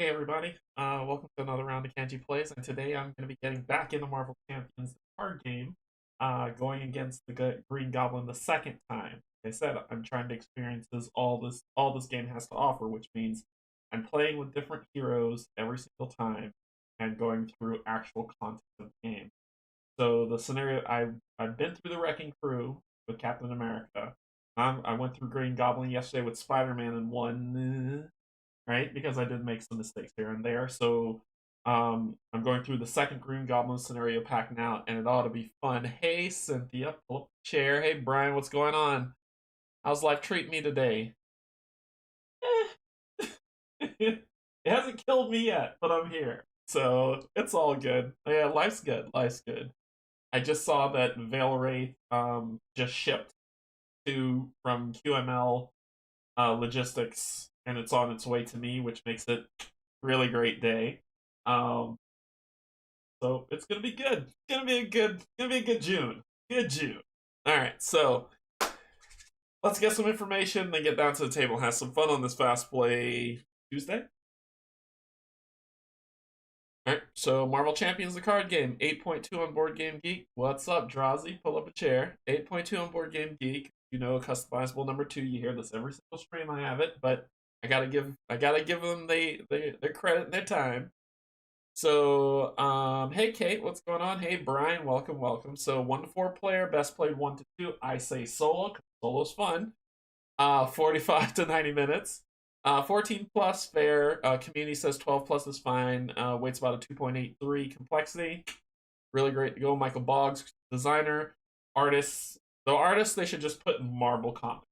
Hey everybody, welcome to another round of Canje Plays, and today I'm going to be getting back into Marvel Champions the card game, going against the Green Goblin the second time. Like I said, I'm trying to experience all this game has to offer, which means I'm playing with different heroes every single time and going through actual content of the game. So the scenario I've been through the Wrecking Crew with Captain America. I went through Green Goblin yesterday with Spider-Man and won, right? Because I did make some mistakes here and there. So I'm going through the second Green Goblin scenario pack now, and it ought to be fun. Hey, Cynthia, pull up the chair. Hey, Brian, what's going on? How's life treating me today? It hasn't killed me yet, but I'm here. So it's all good. Yeah, life's good. Life's good. I just saw that Veil Wraith just shipped to from QML logistics, and it's on its way to me, which makes it really great day. Um, so it's gonna be good. It's gonna be a good June. Good June. All right, so let's get some information, then get down to the table, and have some fun on this Fast Play Tuesday. All right, so Marvel Champions the card game, 8.2 on Board Game Geek. What's up, Drazi? Pull up a chair. 8.2 on Board Game Geek. You know, customizable number 2. You hear this every single stream I have it, but I gotta give them their credit and their time. So, hey Kate, what's going on? Hey Brian, welcome, welcome. So 1 to 4 player, best played 1 to 2. I say solo, because solo's fun. 45 to 90 minutes. 14 plus fair. Community says 12 plus is fine. Weight's about a 2.83. Complexity, really great to go. Michael Boggs, designer, artists. The artists they should just put in Marvel Comics.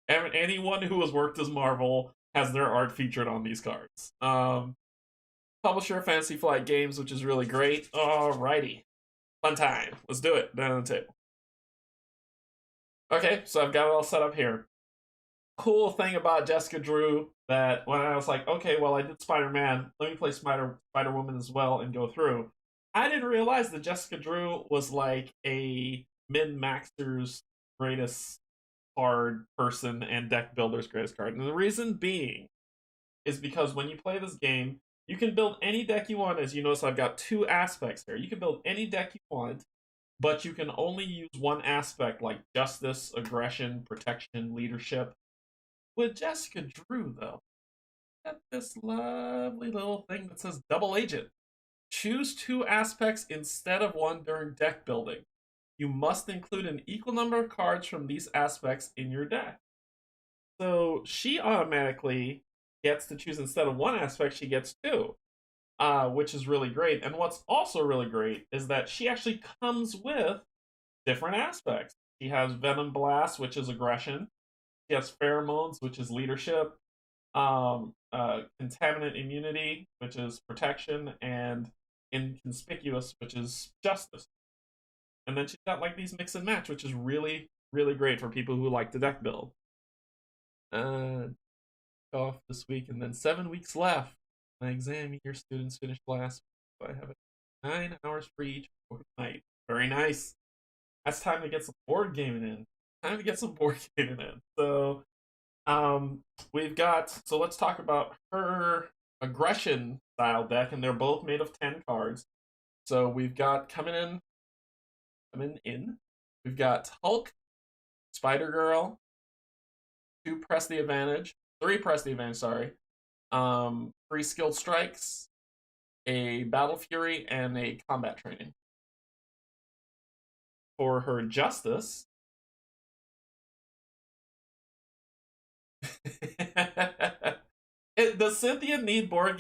Anyone who has worked as Marvel has their art featured on these cards. Publisher Fantasy Flight Games, which is really great. Alrighty, fun time. Let's do it. Down on the table. Okay, so I've got it all set up here. Cool thing about Jessica Drew that when I was like, okay, well, I did Spider-Man, let me play Spider-Woman as well and go through. I didn't realize that Jessica Drew was like a min-maxer's greatest card person and deck builder's greatest card. And the reason being is because when you play this game, you can build any deck you want. As you notice, I've got 2 aspects here. You can build any deck you want, but you can only use one aspect like justice, aggression, protection, leadership. With Jessica Drew, though, got this lovely little thing that says double agent. Choose 2 aspects instead of 1 during deck building. You must include an equal number of cards from these aspects in your deck. So she automatically gets to choose, instead of 1 aspect, she gets 2, which is really great. And what's also really great is that she actually comes with different aspects. She has Venom Blast, which is aggression. She has Pheromones, which is leadership. Contaminant Immunity, which is protection, and Inconspicuous, which is justice. And then she's got like these mix and match, which is really, really great for people who like to deck build. Off this week, and then 7 weeks left. My exam year students finished last week, so I have 9 hours for each night. Very nice. That's time to get some board gaming in. Time to get some board gaming in. So, we've got. So let's talk about her aggression style deck, and they're both made of 10 cards. So we've got coming in. We've got Hulk, Spider Girl, 2 press the advantage. 3 press the advantage, sorry. 3 skilled strikes, a battle fury, and a combat training. For her justice, does Cynthia need more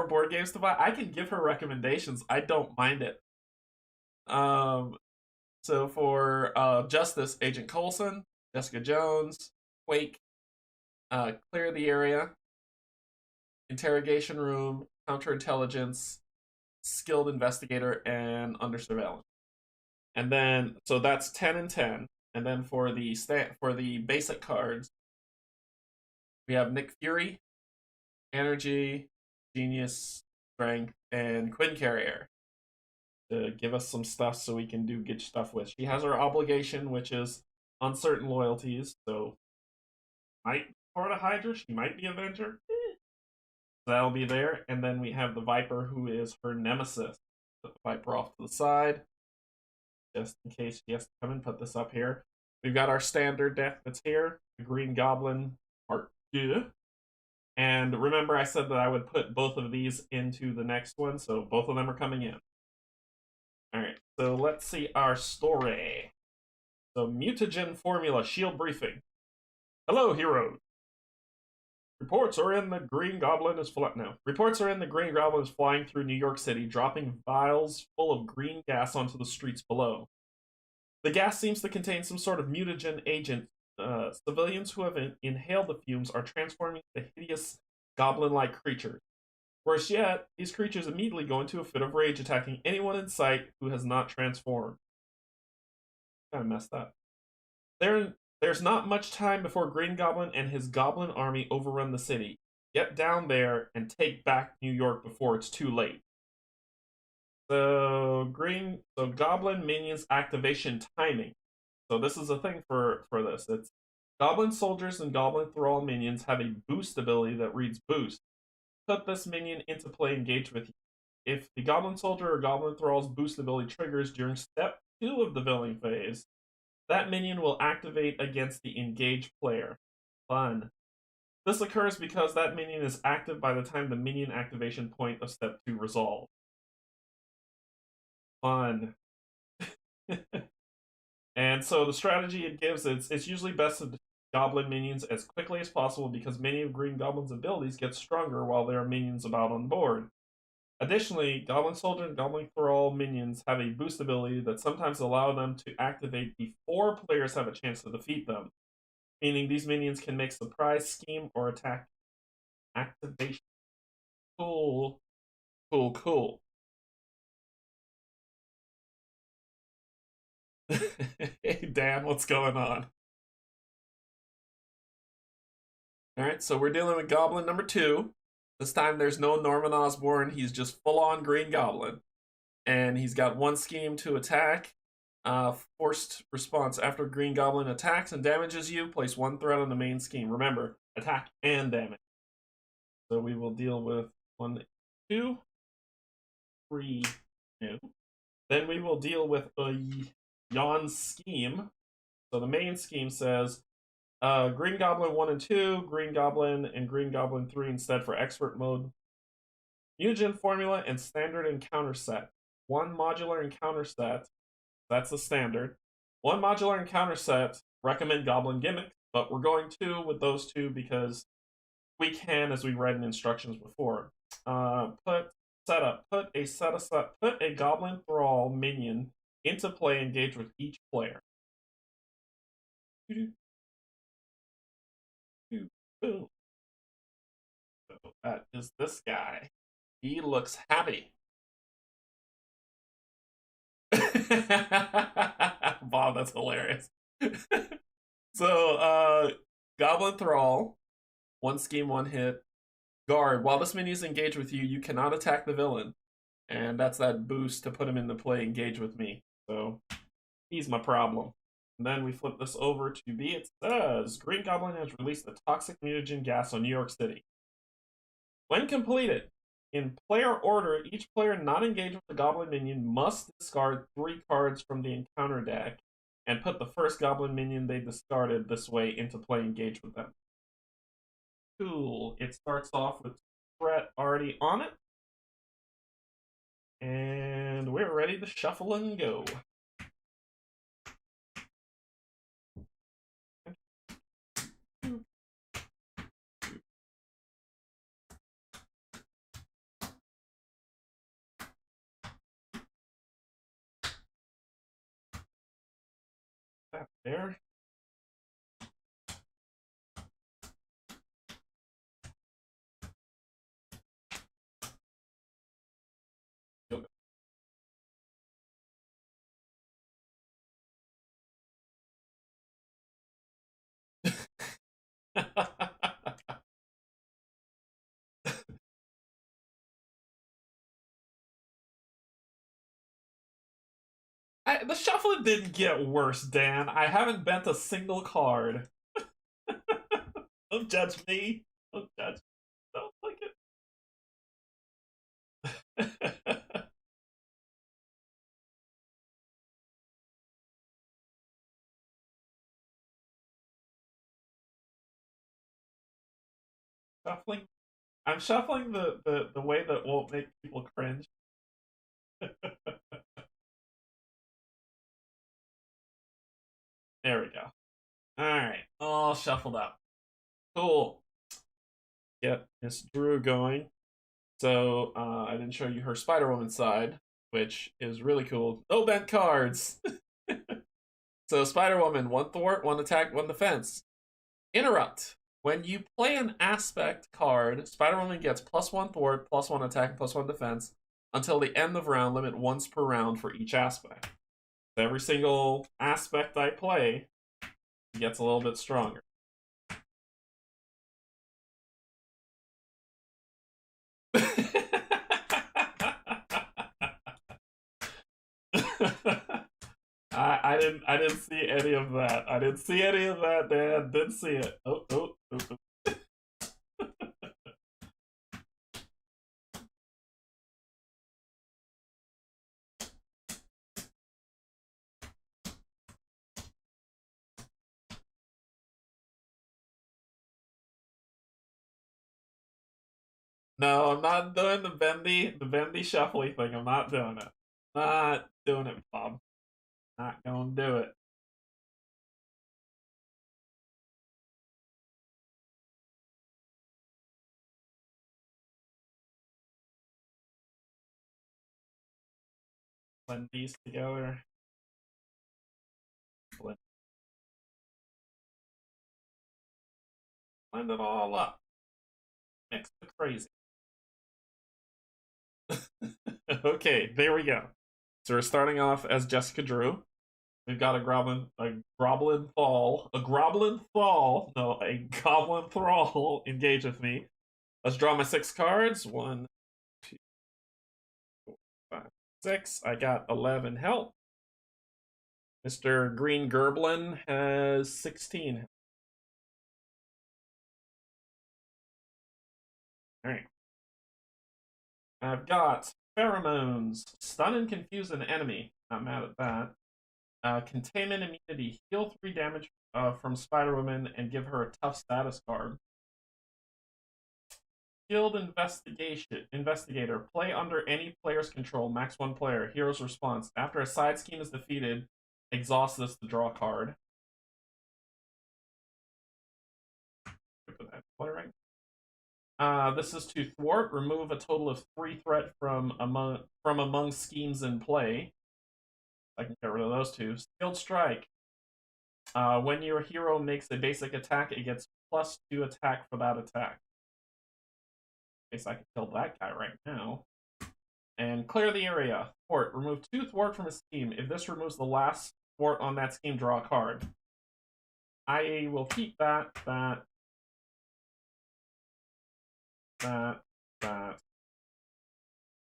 board games to buy? I can give her recommendations. I don't mind it. Um, so for justice, Agent Coulson, Jessica Jones, Quake, clear the area, interrogation room, counterintelligence, skilled investigator, and under surveillance. And then so that's 10 and 10. And then for the basic cards, we have Nick Fury, Energy, Genius, Strength, and Quinn Carrier to give us some stuff so we can do good stuff with. She has her obligation, which is uncertain loyalties. So might be part of Hydra, she might be Avenger. That'll be there. And then we have the Viper, who is her nemesis. Put the Viper off to the side, just in case she has to come and put this up here. We've got our standard deck that's here, the Green Goblin Part 2. And remember, I said that I would put both of these into the next one, so both of them are coming in. Alright, so let's see our story. So, mutagen formula shield briefing. Hello, heroes. Reports are in the Green Goblin is flying through New York City, dropping vials full of green gas onto the streets below. The gas seems to contain some sort of mutagen agent. Civilians who have inhaled the fumes are transforming into hideous goblin-like creatures. Worse yet, these creatures immediately go into a fit of rage, attacking anyone in sight who has not transformed. Kind of messed up. There's not much time before Green Goblin and his goblin army overrun the city. Get down there and take back New York before it's too late. So Goblin minions activation timing. So this is a thing for this. It's Goblin soldiers and Goblin thrall minions have a boost ability that reads boost. Put this minion into play, engage with you. If the Goblin soldier or Goblin thrall's boost ability triggers during step 2 of the villain phase, that minion will activate against the engaged player. Fun. This occurs because that minion is active by the time the minion activation point of step 2 resolves. Fun. And so the strategy it gives, it's usually best to Goblin minions as quickly as possible because many of Green Goblin's abilities get stronger while there are minions about on board. Additionally, Goblin Soldier and Goblin Thrall minions have a boost ability that sometimes allow them to activate before players have a chance to defeat them, meaning these minions can make surprise, scheme, or attack activation. Cool. Cool, cool. Hey, Dan, what's going on? Alright, so we're dealing with Goblin number 2. This time there's no Norman Osborn, he's just full-on Green Goblin. And he's got one scheme to attack. Forced response. After Green Goblin attacks and damages you, place one threat on the main scheme. Remember, attack and damage. So we will deal with 1, 2, 3, 2. Then we will deal with a yawn scheme. So the main scheme says Green Goblin 1 and 2, Green Goblin and Green Goblin 3 instead for expert mode. Mutagen formula and standard encounter set. One modular encounter set, that's the standard. One modular encounter set, recommend Goblin gimmicks, but we're going to with those two because we can, as we read in instructions before. Put a Goblin Thrall minion into play, engage with each player. Boom. So that is this guy. He looks happy. Bob, that's hilarious. So, Goblin Thrall, one scheme, one hit. Guard. While this minion is engaged with you, you cannot attack the villain. And that's that boost to put him into play, engage with me. So, he's my problem. And then we flip this over to B. It says, Green Goblin has released a toxic mutagen gas on New York City. When completed, in player order, each player not engaged with the Goblin minion must discard 3 cards from the encounter deck and put the first Goblin minion they discarded this way into play, engage with them. Cool. It starts off with threat already on it. And we're ready to shuffle and go. That there. The shuffling didn't get worse, Dan. I haven't bent a single card. Don't judge me. Don't judge me. Don't look at Shuffling. I'm shuffling the way that won't make people cringe. There we go. Alright, all shuffled up. Cool. Get Miss Drew going. So I didn't show you her Spider Woman side, which is really cool. No bent cards. So Spider Woman, one thwart, one attack, one defense. Interrupt. When you play an aspect card, Spider Woman gets +1 thwart, +1 attack, and +1 defense until the end of round. Limit once per round for each aspect. So every single aspect I play gets a little bit stronger. I didn't see any of that. I didn't see any of that, Dad. Didn't see it. Oh. No, I'm not doing the bendy shuffly thing. I'm not doing it. Not doing it, Bob. Not gonna do it. Blend these together. Blend it all up. Mix the crazy. Okay, there we go. So we're starting off as Jessica Drew. We've got a Goblin Thrall, no, a Goblin Thrall engage with me. Let's draw my 6 cards. 1, 2, 4, 5, 6. I got 11 health. Mr. Green Goblin has 16. Alright. I've got Pheromones. Stun and confuse an enemy. Not mad at that. Containment immunity. Heal 3 damage from Spider-Woman and give her a tough status card. Skilled Investigator. Play under any player's control. Max 1 player. Hero's response. After a side scheme is defeated, exhaust this to draw a card. This is to thwart. Remove a total of 3 threat from among schemes in play. I can get rid of those 2. Skilled Strike. When your hero makes a basic attack, it gets +2 attack for that attack. I guess I can kill that guy right now. And clear the area. Thwart. Remove 2 thwart from a scheme. If this removes the last thwart on that scheme, draw a card. I will keep that. The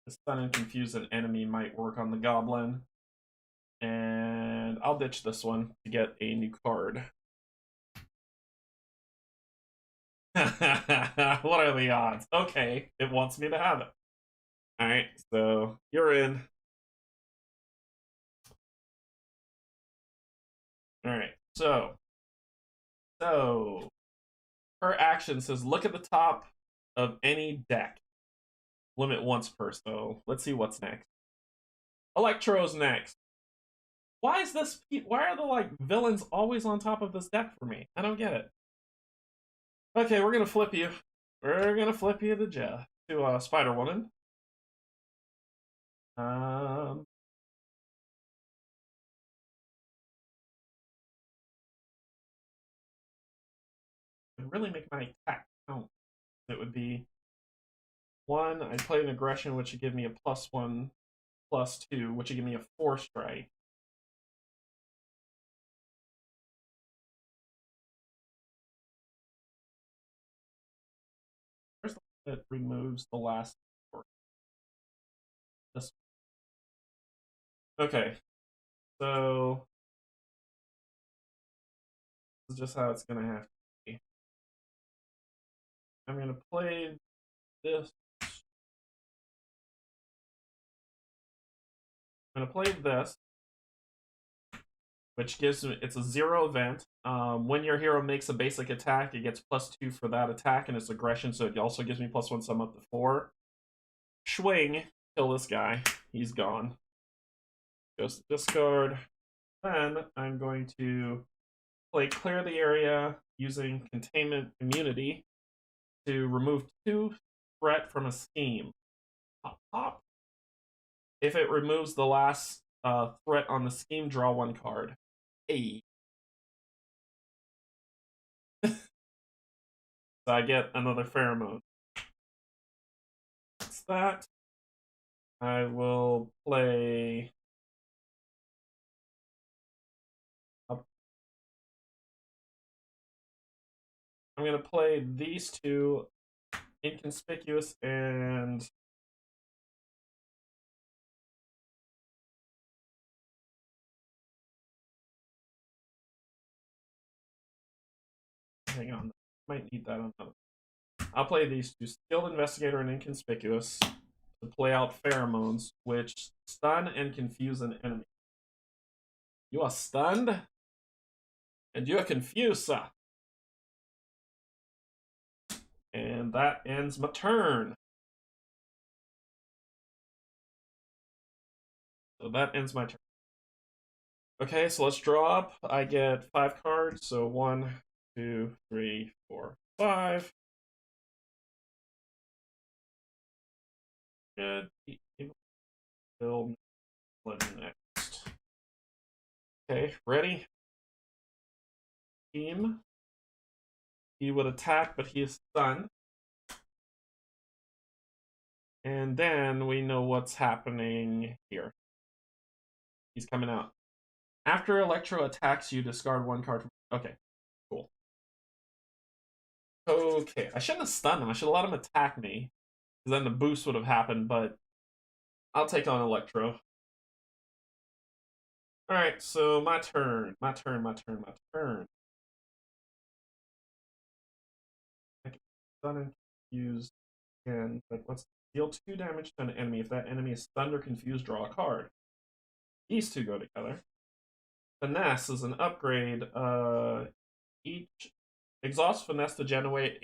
stun and confuse an enemy might work on the Goblin. And I'll ditch this one to get a new card. What are the odds? Okay, it wants me to have it. Alright, so you're in. Alright, so her action says look at the top of any deck. Limit once per, so let's see what's next. Electro's next. Why is this? Why are the villains always on top of this deck for me? I don't get it. Okay, we're gonna flip you. We're gonna flip you to Spider Woman. Really make my attack count. It would be 1. I play an aggression, which would give me a +1, +2, which would give me a 4 strike. First, it removes the last 4. This. Okay, so this is just how it's gonna have to be. I'm gonna play this. I'm gonna play this, which gives me, it's a 0 event. When your hero makes a basic attack, it gets +2 for that attack and its aggression, so it also gives me +1, so I'm up to 4. Swing, kill this guy. He's gone. Goes to discard. Then I'm going to play clear the area using containment immunity to remove 2 threat from a scheme. Pop, pop. If it removes the last threat on the scheme, draw 1 card. Hey. So I get another pheromone. That's that. I will play. I'm going to play these 2, inconspicuous and. Hang on. Might need that on another. I'll play these 2, skilled investigator and inconspicuous, to play out pheromones, which stun and confuse an enemy. You are stunned, and you are confused, sir. And that ends my turn. So that ends my turn. Okay, so let's draw up. I get 5 cards, so 1, 2, 3, 4, 5. Good. Build next. Okay, ready? Team. He would attack, but he is stunned. And then we know what's happening here. He's coming out. After Electro attacks you, discard 1 card from. Okay, cool. Okay, I shouldn't have stunned him. I should have let him attack me, because then the boost would have happened, but I'll take on Electro. Alright, so my turn. My turn. I can stun and confuse again, but let's deal 2 damage to an enemy. If that enemy is stunned or confused, draw a card. These 2 go together. Finesse is an upgrade. Each exhaust finesse to generate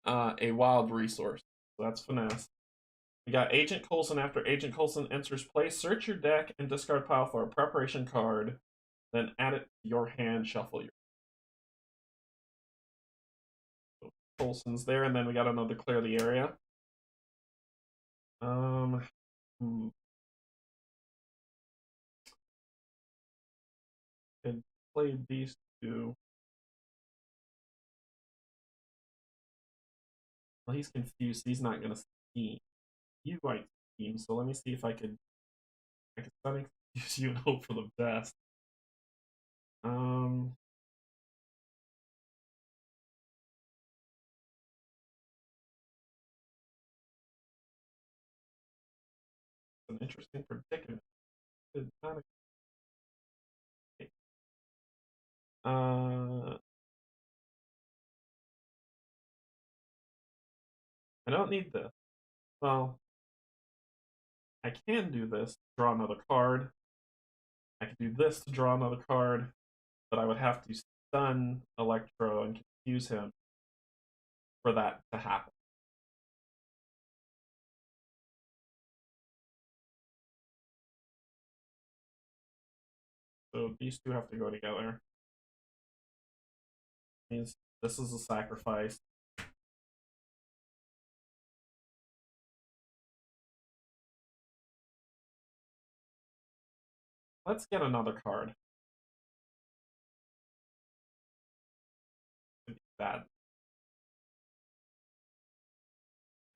a wild resource. So that's finesse. We got Agent Coulson. After Agent Coulson enters play, search your deck and discard pile for a preparation card. Then add it to your hand, shuffle your. So Coulson's there, and then we got another clear the area. Could play these 2. Well, he's confused. He's not gonna scheme. You might scheme, so let me see if I could stun confuse you and hope for the best. An interesting predicament. I don't need this. Well, I can do this, draw another card. I could do this to draw another card, but I would have to stun Electro and confuse him for that to happen. So these 2 have to go together. Means this is a sacrifice. Let's get another card. Bad.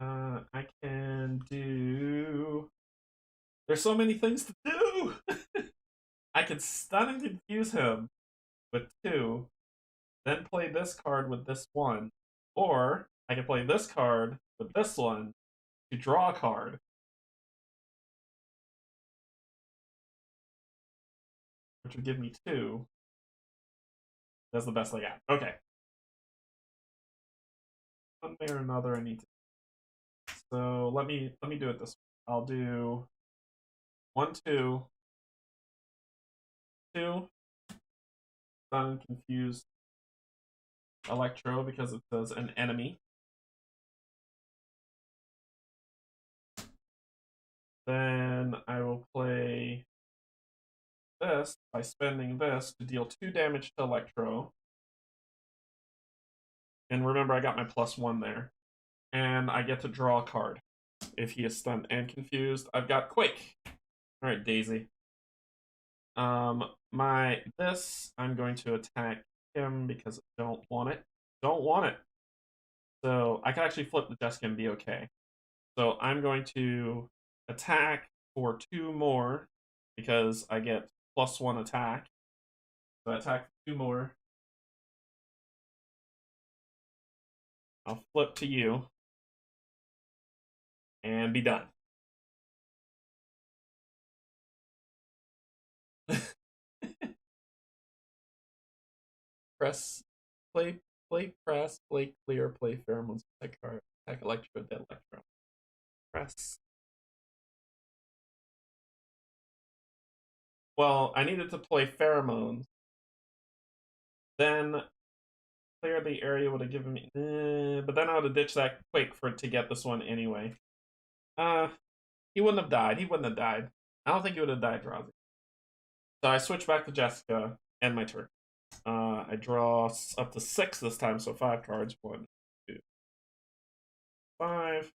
I can do. There's so many things to do. I can stun and confuse him with 2, then play this card with this 1, or I can play this card with this 1 to draw a card, which would give me 2. That's the best I got. Okay. One way or another, I need to So let me do it this way. I'll do 1, 2, 2. Stun confused Electro because it says an enemy. Then I will play this by spending this to deal 2 damage to Electro. And remember, I got my +1 there. And I get to draw a card if he is stunned and confused. I've got Quake. All right, Daisy. I'm going to attack him because I don't want it. Don't want it. So I can actually flip the Jessica and be okay. So I'm going to attack for 2 more because I get +1 attack. So I attack for 2 more. I'll flip to you and be done. Press, play, press, play clear, play pheromones, attack card, attack Electro, dead Electro. Press. Well, I needed to play pheromones. Then clear the area would have given me, but then I would have ditched that Quake to get this one anyway. He wouldn't have died. He wouldn't have died. I don't think he would have died, Drowsy. So I switch back to Jessica, and my turn. I draw up to 6 this time, so 5 cards. 1, 2, 5.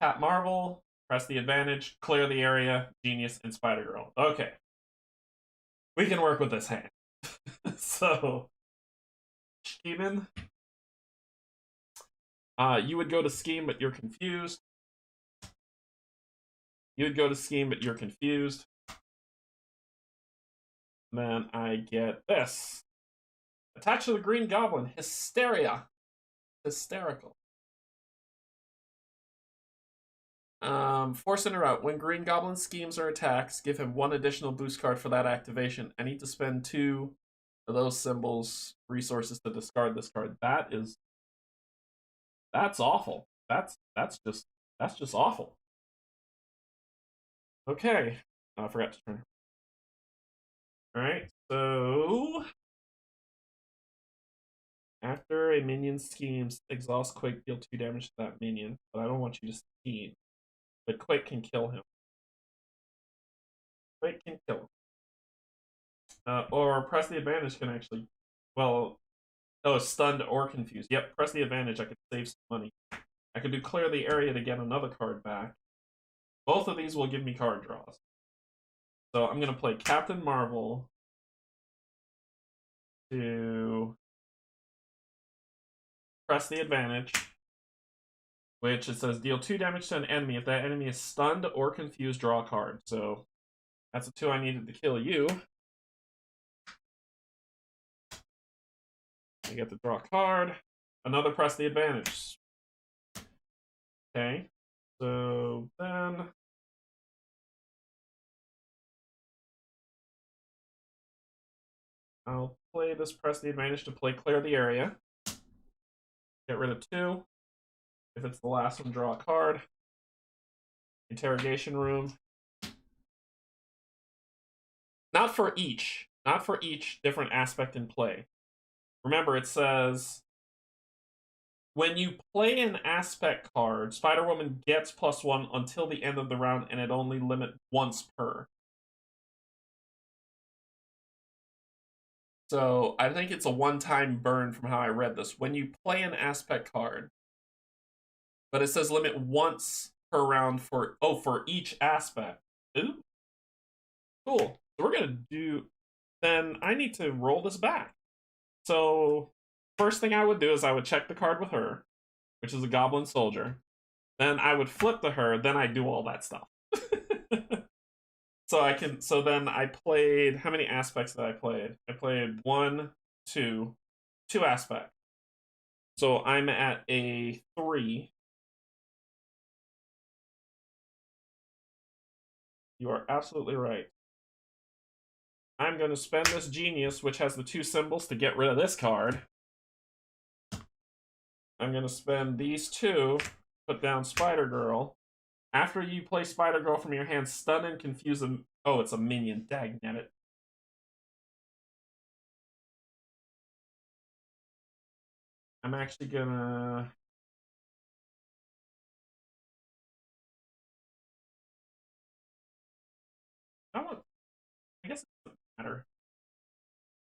Tap Marvel, press the advantage, clear the area, Genius, and Spider Girl. Okay. We can work with this hand. So, Scheming. You would go to Scheme, but you're confused. You would go to Scheme, but you're confused. And then I get this. Attached to the Green Goblin, Hysteria. Hysterical. Force interrupt. When Green Goblin schemes or attacks, give him 1 additional boost card for that activation. I need to spend 2 of those symbols resources to discard this card. That's awful. That's just awful. Okay. I forgot to turn. Alright, so after a minion schemes, exhaust Quake, deal 2 damage to that minion, but I don't want you to scheme. But Quake can kill him. Quake can kill him. Or press the advantage can actually, well, stunned or confused. Yep, press the advantage, I could save some money. I could do clear the area to get another card back. Both of these will give me card draws. So I'm going to play Captain Marvel to press the advantage, which it says deal 2 damage to an enemy. If that enemy is stunned or confused, draw a card. So that's the 2 I needed to kill you. I get to draw a card. Another press the advantage. Okay. So then I'll play this press the advantage to play clear the area. Get rid of 2. If it's the last one, draw a card. Interrogation room. Not for each different aspect in play. Remember, it says when you play an aspect card, Spider-Woman gets +1 until the end of the round, and it only limits once per. So I think it's a one-time burn from how I read this. When you play an aspect card, but it says limit once per round for each aspect. Ooh. Cool. So we're gonna do. Then I need to roll this back. So first thing I would do is I would check the card with her, which is a Goblin Soldier. Then I would flip to her. Then I do all that stuff. So then I played. How many aspects did I play? I played 1, 2 aspects. So I'm at a 3. You are absolutely right. I'm going to spend this Genius, which has the 2 symbols, to get rid of this card. I'm going to spend these 2 put down Spider-Girl. After you play Spider-Girl from your hand, stun and confuse them. Oh, it's a minion. Dagnabbit. I'm actually gonna... I guess it doesn't matter.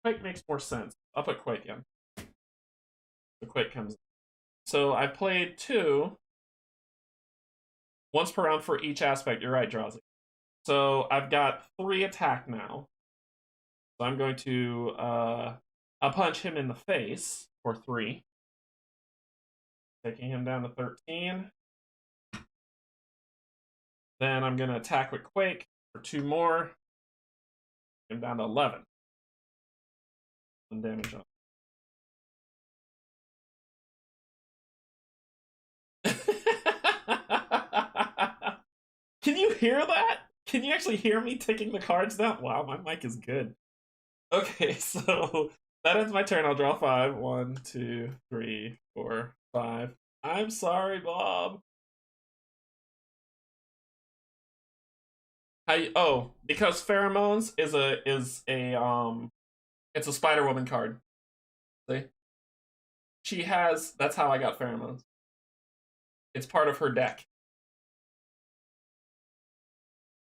Quake makes more sense. I'll put Quake in. The Quake comes in. So I've played 2. Once per round for each aspect. You're right, Drowsy. So I've got 3 attack now. So I'm going to I'll punch him in the face for 3. Taking him down to 13. Then I'm going to attack with Quake for 2 more. I'm down to 11. 1 damage on. Can you hear that? Can you actually hear me ticking the cards down? Wow, my mic is good. Okay, so that ends my turn. I'll draw 5. 1, 2, 3, 4, 5. I'm sorry, Bob. Because pheromones is a it's a Spider-Woman card. See? She has, that's how I got pheromones. It's part of her deck.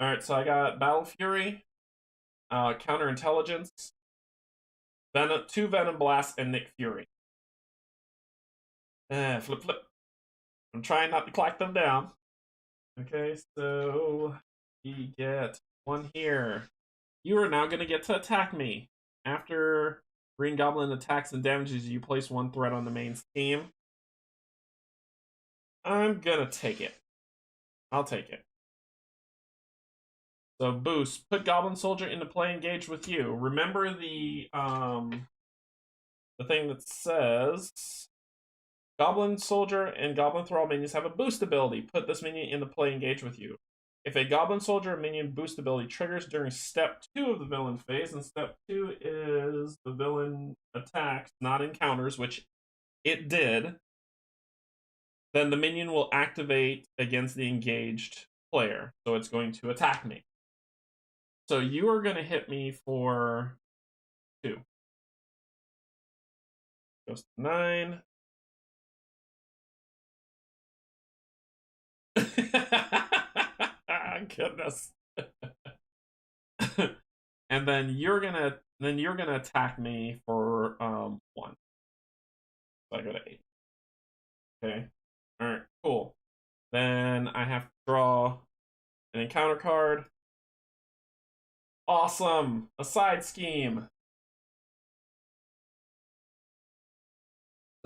Alright, so I got Battle Fury, Counterintelligence, 2 Venom Blasts, and Nick Fury. Flip. I'm trying not to clack them down. Okay, so you get 1 here. You are now going to get to attack me. After Green Goblin attacks and damages you, place 1 threat on the main scheme. I'm gonna take it. I'll take it. So boost. Put Goblin Soldier into play, engage with you. Remember the thing that says Goblin Soldier and Goblin Thrall minions have a boost ability. Put this minion into play, engage with you. If a Goblin Soldier or minion boost ability triggers during step 2 of the villain phase, and step 2 is the villain attacks, not encounters, which it did, then the minion will activate against the engaged player. So it's going to attack me. So you are going to hit me for 2. Goes to 9. Goodness. And then you're gonna attack me for 1. So I go to 8. Okay. Alright, cool. Then I have to draw an encounter card. Awesome! A side scheme.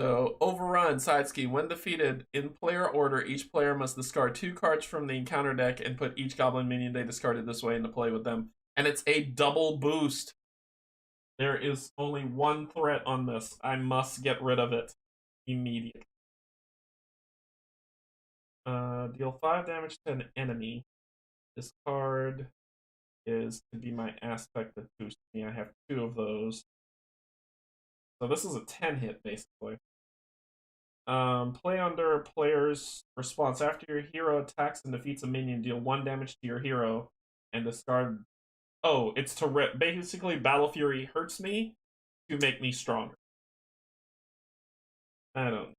So, overrun, side scheme. When defeated, in player order, each player must discard 2 cards from the encounter deck and put each goblin minion they discarded this way into play with them. And it's a double boost. There is only 1 threat on this. I must get rid of it immediately. Deal 5 damage to an enemy. This card is to be my aspect that boosts me. I have 2 of those. So this is a 10 hit, basically. Play under a player's response. After your hero attacks and defeats a minion, deal 1 damage to your hero and discard... Oh, it's to basically Battle Fury hurts me to make me stronger. I don't...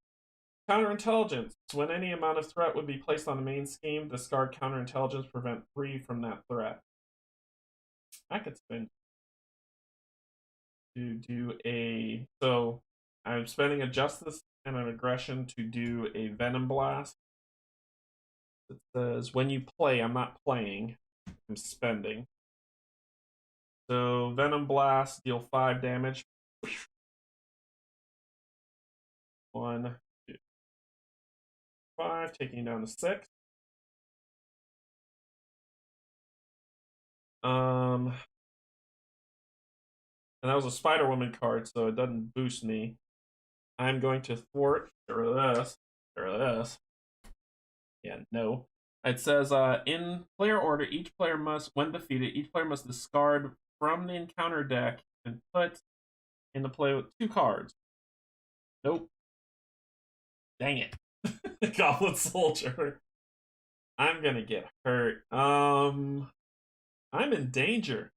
Counterintelligence. When any amount of threat would be placed on the main scheme, discard counterintelligence, prevent 3 from that threat. I could spend to do a... So, I'm spending a Justice and an Aggression to do a Venom Blast. It says, when you play, I'm not playing, I'm spending. So, Venom Blast, deal 5 damage. 1, 2, 5, taking you down to 6. And that was a Spider-Woman card, so it doesn't boost me. I'm going to thwart. Get rid of this. Get rid of this. Yeah, no. It says, in player order, each player must, when defeated, each player must discard from the encounter deck and put into play with 2 cards. Nope. Dang it. Goblin soldier. I'm gonna get hurt. I'm in danger.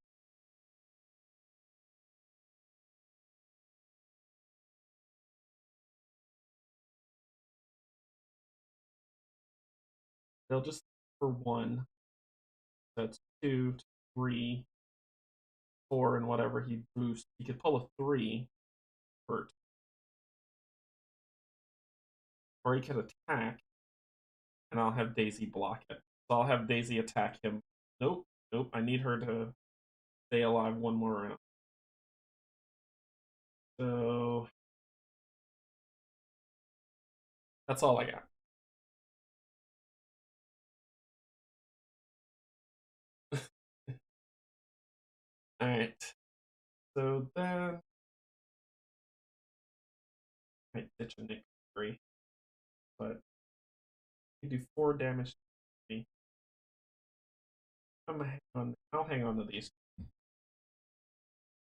They'll just for one. That's two, three, four, and whatever he boosts. He could pull a three, hurt, or he could attack, and I'll have Daisy block it. So I'll have Daisy attack him. Nope, nope. I need her to stay alive one more round. So that's all I got. All right. So then I ditch a Nick 3, but you do 4 damage to me. I'll hang on to these.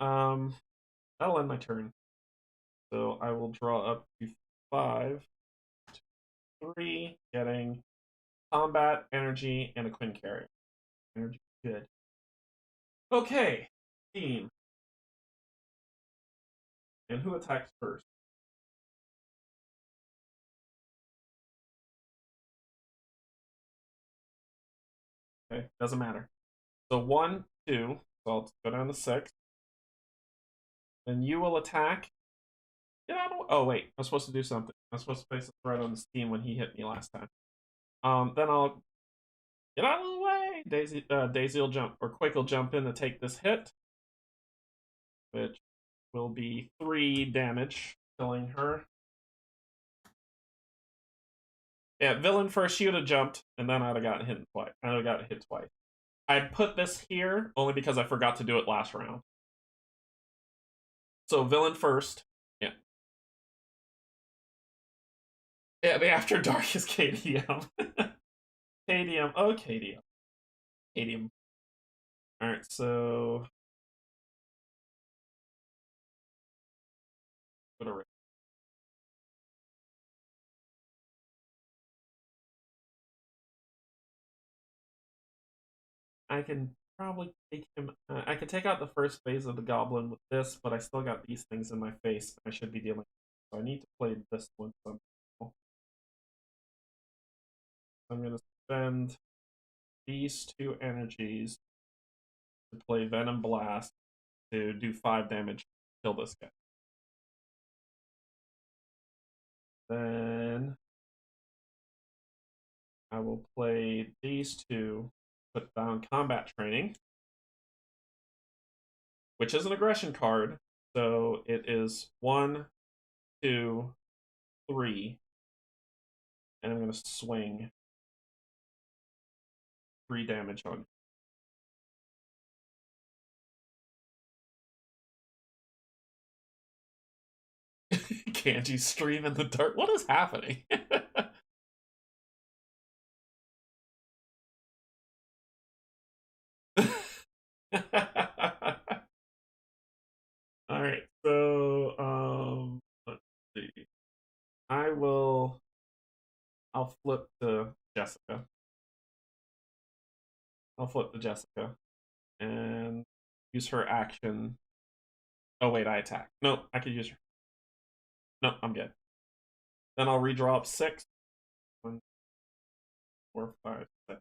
That'll end my turn. So I will draw up to 5, 3, getting combat, energy, and a Quinn carry. Energy, good. Okay, team. And who attacks first? Okay, doesn't matter. So 1, 2. So I'll go down to 6. Then you will attack. Get out of. Oh wait, I'm supposed to do something. I'm supposed to place a threat on the steam when he hit me last time. Then I'll get out of the way. Daisy will jump, or Quick will jump in to take this hit, which will be 3 damage, killing her. Yeah, villain first. She would have jumped, and then I'd have gotten hit twice. I'd have gotten hit twice. I put this here only because I forgot to do it last round. So villain first. Yeah. Yeah, the After Dark is KDM. KDM. Oh, KDM. KDM. Alright, so. Whatever. I can probably take him. I could take out the first phase of the Goblin with this, but I still got these things in my face I should be dealing with. So I need to play this one somehow. I'm going to spend these 2 energies to play Venom Blast to do 5 damage, kill this guy. Then I will play these 2, put down Combat Training, which is an aggression card. So it is 1, 2, 3, and I'm going to swing 3 damage on. Canje stream in the dark. What is happening? All right, so let's see. I'll flip to Jessica. I'll flip to Jessica and use her action. Oh wait, I attack. Nope, I could use her. Nope, I'm good. Then I'll redraw up 6. 1, 4, 5, 6.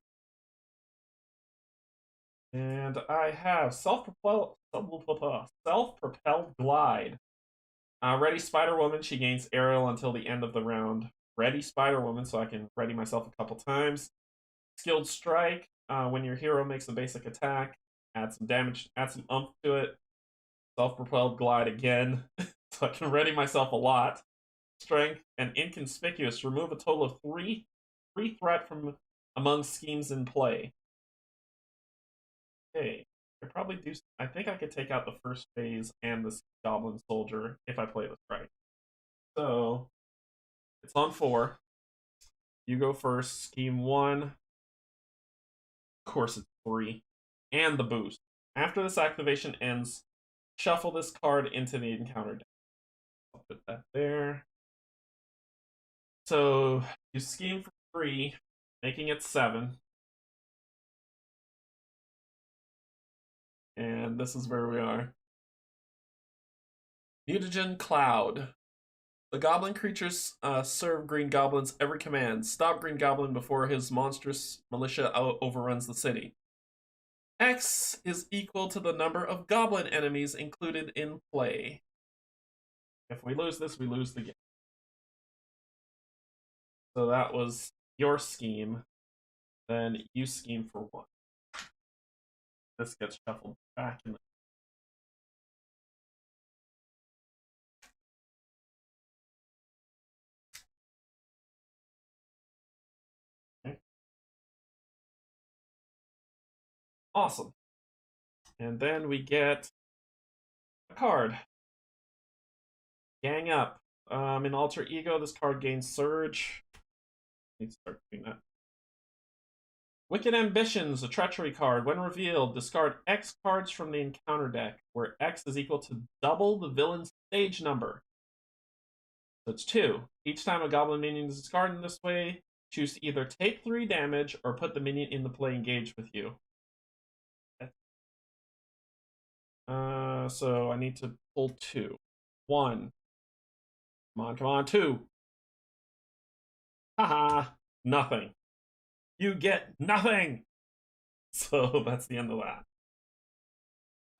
And I have self-propelled glide. Ready Spider Woman. She gains aerial until the end of the round. Ready Spider Woman, so I can ready myself a couple times. Skilled Strike. When your hero makes a basic attack, add some damage, add some umph to it. Self-propelled glide again, so I can ready myself a lot. Strength and Inconspicuous. Remove a total of 3 threat from among schemes in play. Okay, I probably do. I think I could take out the first phase and this Goblin Soldier if I play this right. So it's on 4. You go first. Scheme 1. Of course, it's 3. And the boost. After this activation ends, shuffle this card into the encounter deck. I'll put that there. So you scheme for 3, making it 7. And this is where we are. Mutagen Cloud. The goblin creatures serve Green Goblin's every command. Stop Green Goblin before his monstrous militia overruns the city. X is equal to the number of goblin enemies included in play. If we lose this, we lose the game. So that was your scheme. Then you scheme for 1. This gets shuffled back in the okay. Awesome. And then we get a card. Gang Up. In Alter Ego, this card gains Surge. Need to start doing that. Wicked Ambitions, a treachery card. When revealed, discard X cards from the encounter deck, where X is equal to double the villain's stage number. So it's 2. Each time a goblin minion is discarded in this way, choose to either take 3 damage or put the minion in the play engaged with you. So I need to pull 2. 1. Come on, 2. Haha, nothing. You get nothing! So that's the end of that.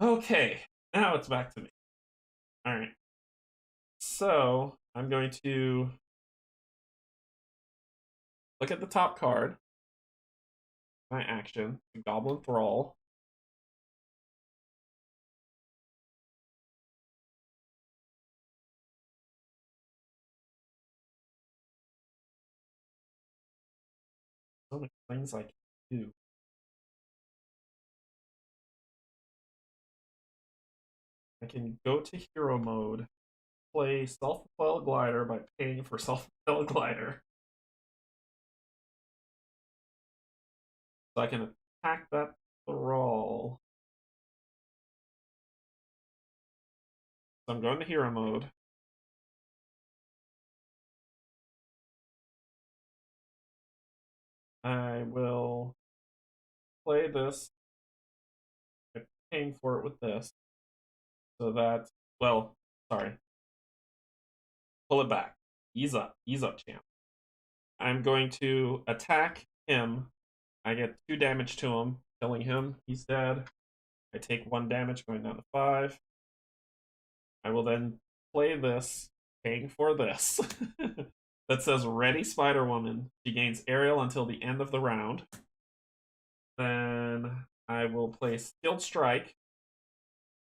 Okay, now it's back to me. Alright. So I'm going to look at the top card. My action, the Goblin Thrall. So many things I can do. I can go to hero mode, play self-propelled glider by paying for self-propelled glider. So I can attack that thrall. So I'm going to hero mode. I will play this, I'm paying for it with this, so that, well, sorry. Pull it back. Ease up, champ. I'm going to attack him. I get 2 damage to him, killing him. He's dead. I take 1 damage, going down to 5. I will then play this, paying for this, that says Ready Spider Woman. She gains aerial until the end of the round. Then I will play Skilled Strike,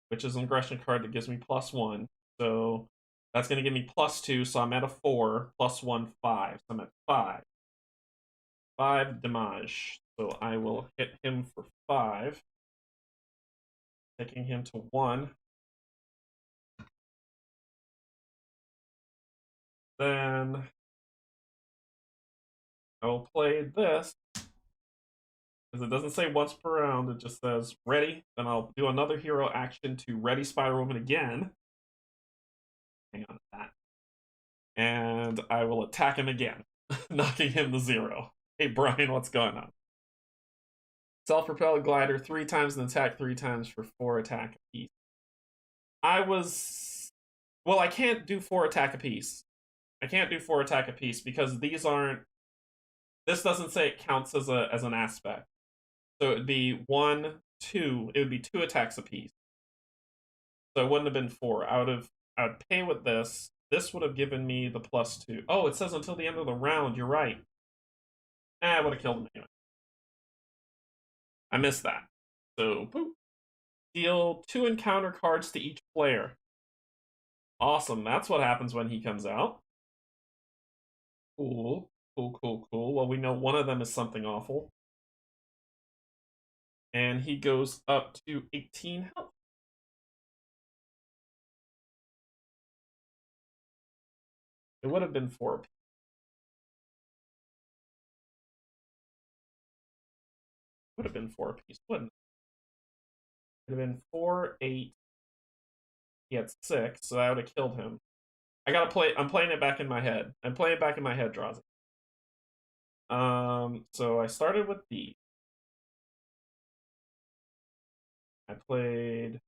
which is an aggression card that gives me +1. So that's going to give me +2, so I'm at a 4, +1, 5. So I'm at 5. 5 damage. So I will hit him for 5, taking him to 1. Then I will play this, because it doesn't say once per round, it just says ready. Then I'll do another hero action to Ready Spider-Woman again. Hang on to that. And I will attack him again, knocking him to 0. Hey, Brian, what's going on? Self-propelled glider 3 times and attack 3 times for 4 attack apiece. Well, I can't do 4 attack apiece. I can't do 4 attack apiece because these aren't. This doesn't say it counts as an aspect. So it would be 1, 2. It would be 2 attacks apiece. So it wouldn't have been 4. I would pay with this. This would have given me the +2. Oh, it says until the end of the round. You're right. I would have killed him anyway. I missed that. So, boop. Deal 2 encounter cards to each player. Awesome. That's what happens when he comes out. Cool. Well, we know one of them is something awful. And he goes up to 18 health. It would have been 4. Would have been 4 apiece, wouldn't it? It would have been 4, 8. He had 6, so I would have killed him. I gotta play. I'm playing it back in my head. I'm playing it back in my head, Draws. So I started with D. I played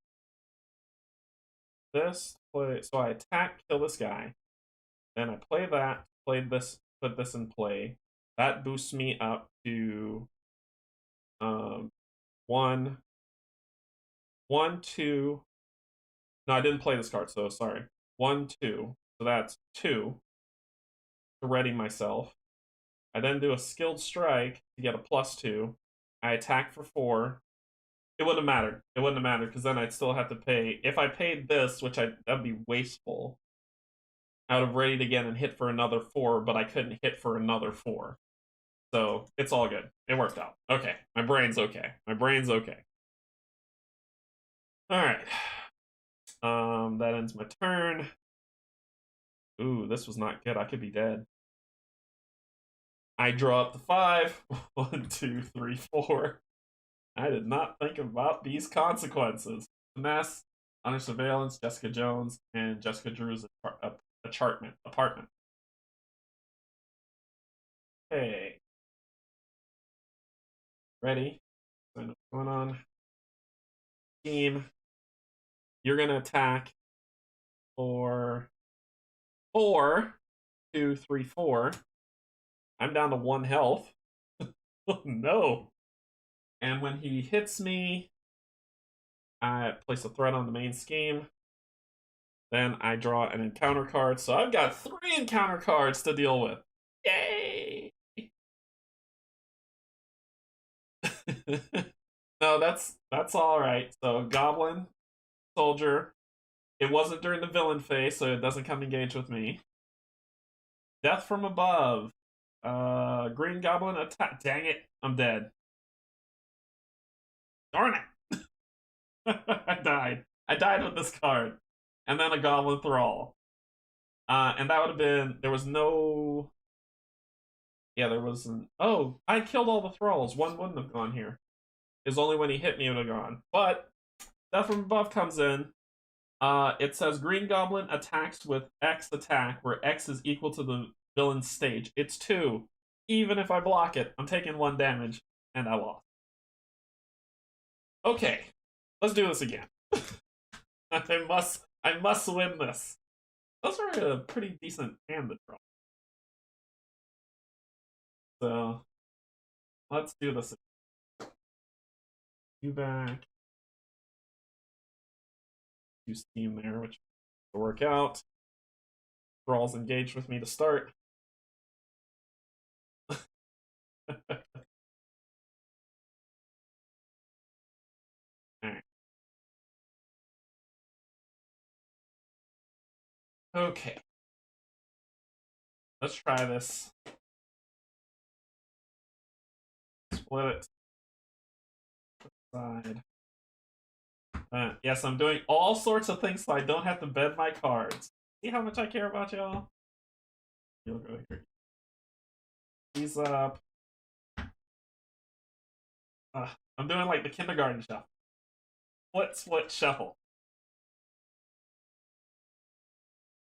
this. So I attack, kill this guy. Then I play that. Played this. Put this in play. That boosts me up to one, 2. No, I didn't play this card, so sorry. 1, 2. So that's 2 to ready myself. I then do a skilled strike to get a +2. I attack for 4. It wouldn't have mattered. It wouldn't have mattered because then I'd still have to pay. If I paid this, that'd be wasteful. I would have readied again and hit for another 4, but I couldn't hit for another 4. So it's all good. It worked out. Okay, my brain's okay. My brain's okay. All right. That ends my turn. Ooh, this was not good. I could be dead. I draw up the 5. 1, 2, 3, 4. I did not think about these consequences. Finesse, under surveillance, Jessica Jones, and Jessica Drew's apartment. Okay. Ready? What's going on? Team. You're gonna attack for 4, 2, 3, 4. I'm down to 1 health. Oh no. And when he hits me, I place a threat on the main scheme. Then I draw an encounter card. So I've got 3 encounter cards to deal with. Yay! No, that's all right. So Goblin, Soldier. It wasn't during the villain phase, so it doesn't come engage with me. Death from above. Green Goblin attack. Dang it, I'm dead. Darn it! I died. I died with this card, and then a Goblin Thrall. And that would have been. There was no. Yeah, there wasn't. Oh, I killed all the Thralls. One wouldn't have gone here. It's only when he hit me it would have gone. But Death from above comes in. It says Green Goblin attacks with X attack, where X is equal to the villain's stage. It's 2. Even if I block it, I'm taking 1 damage, and I lost. Okay, let's do this again. I must win this. Those are a pretty decent hand to draw. So let's do this. You back. Use team there, which will work out. Thrall's engaged with me to start. Alright. Okay. Let's try this. Split it. Side. Yes, I'm doing all sorts of things so I don't have to bend my cards. See how much I care about y'all? You'll go here. He's up. I'm doing like the kindergarten shuffle. Split, shuffle.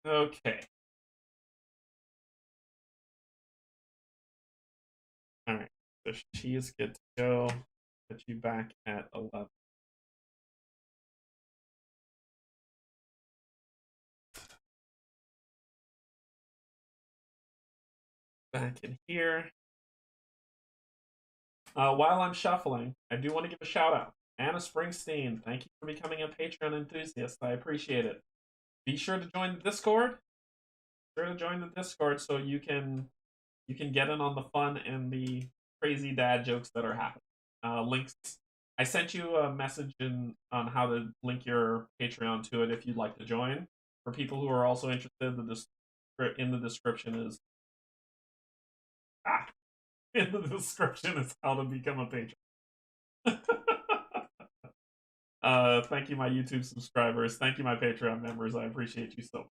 Okay. Alright. So she is good to go. Put you back at 11. Back in here. While I'm shuffling, I do want to give a shout out. Anna Springsteen, thank you for becoming a Patreon enthusiast. I appreciate it. Be sure to join the Discord. Be sure to join the Discord so you can get in on the fun and the crazy dad jokes that are happening. Links. I sent you a message on how to link your Patreon to it if you'd like to join. For people who are also interested, in the description is in the description is how to become a patron. Thank you, my YouTube subscribers. Thank you, my Patreon members. I appreciate you so much.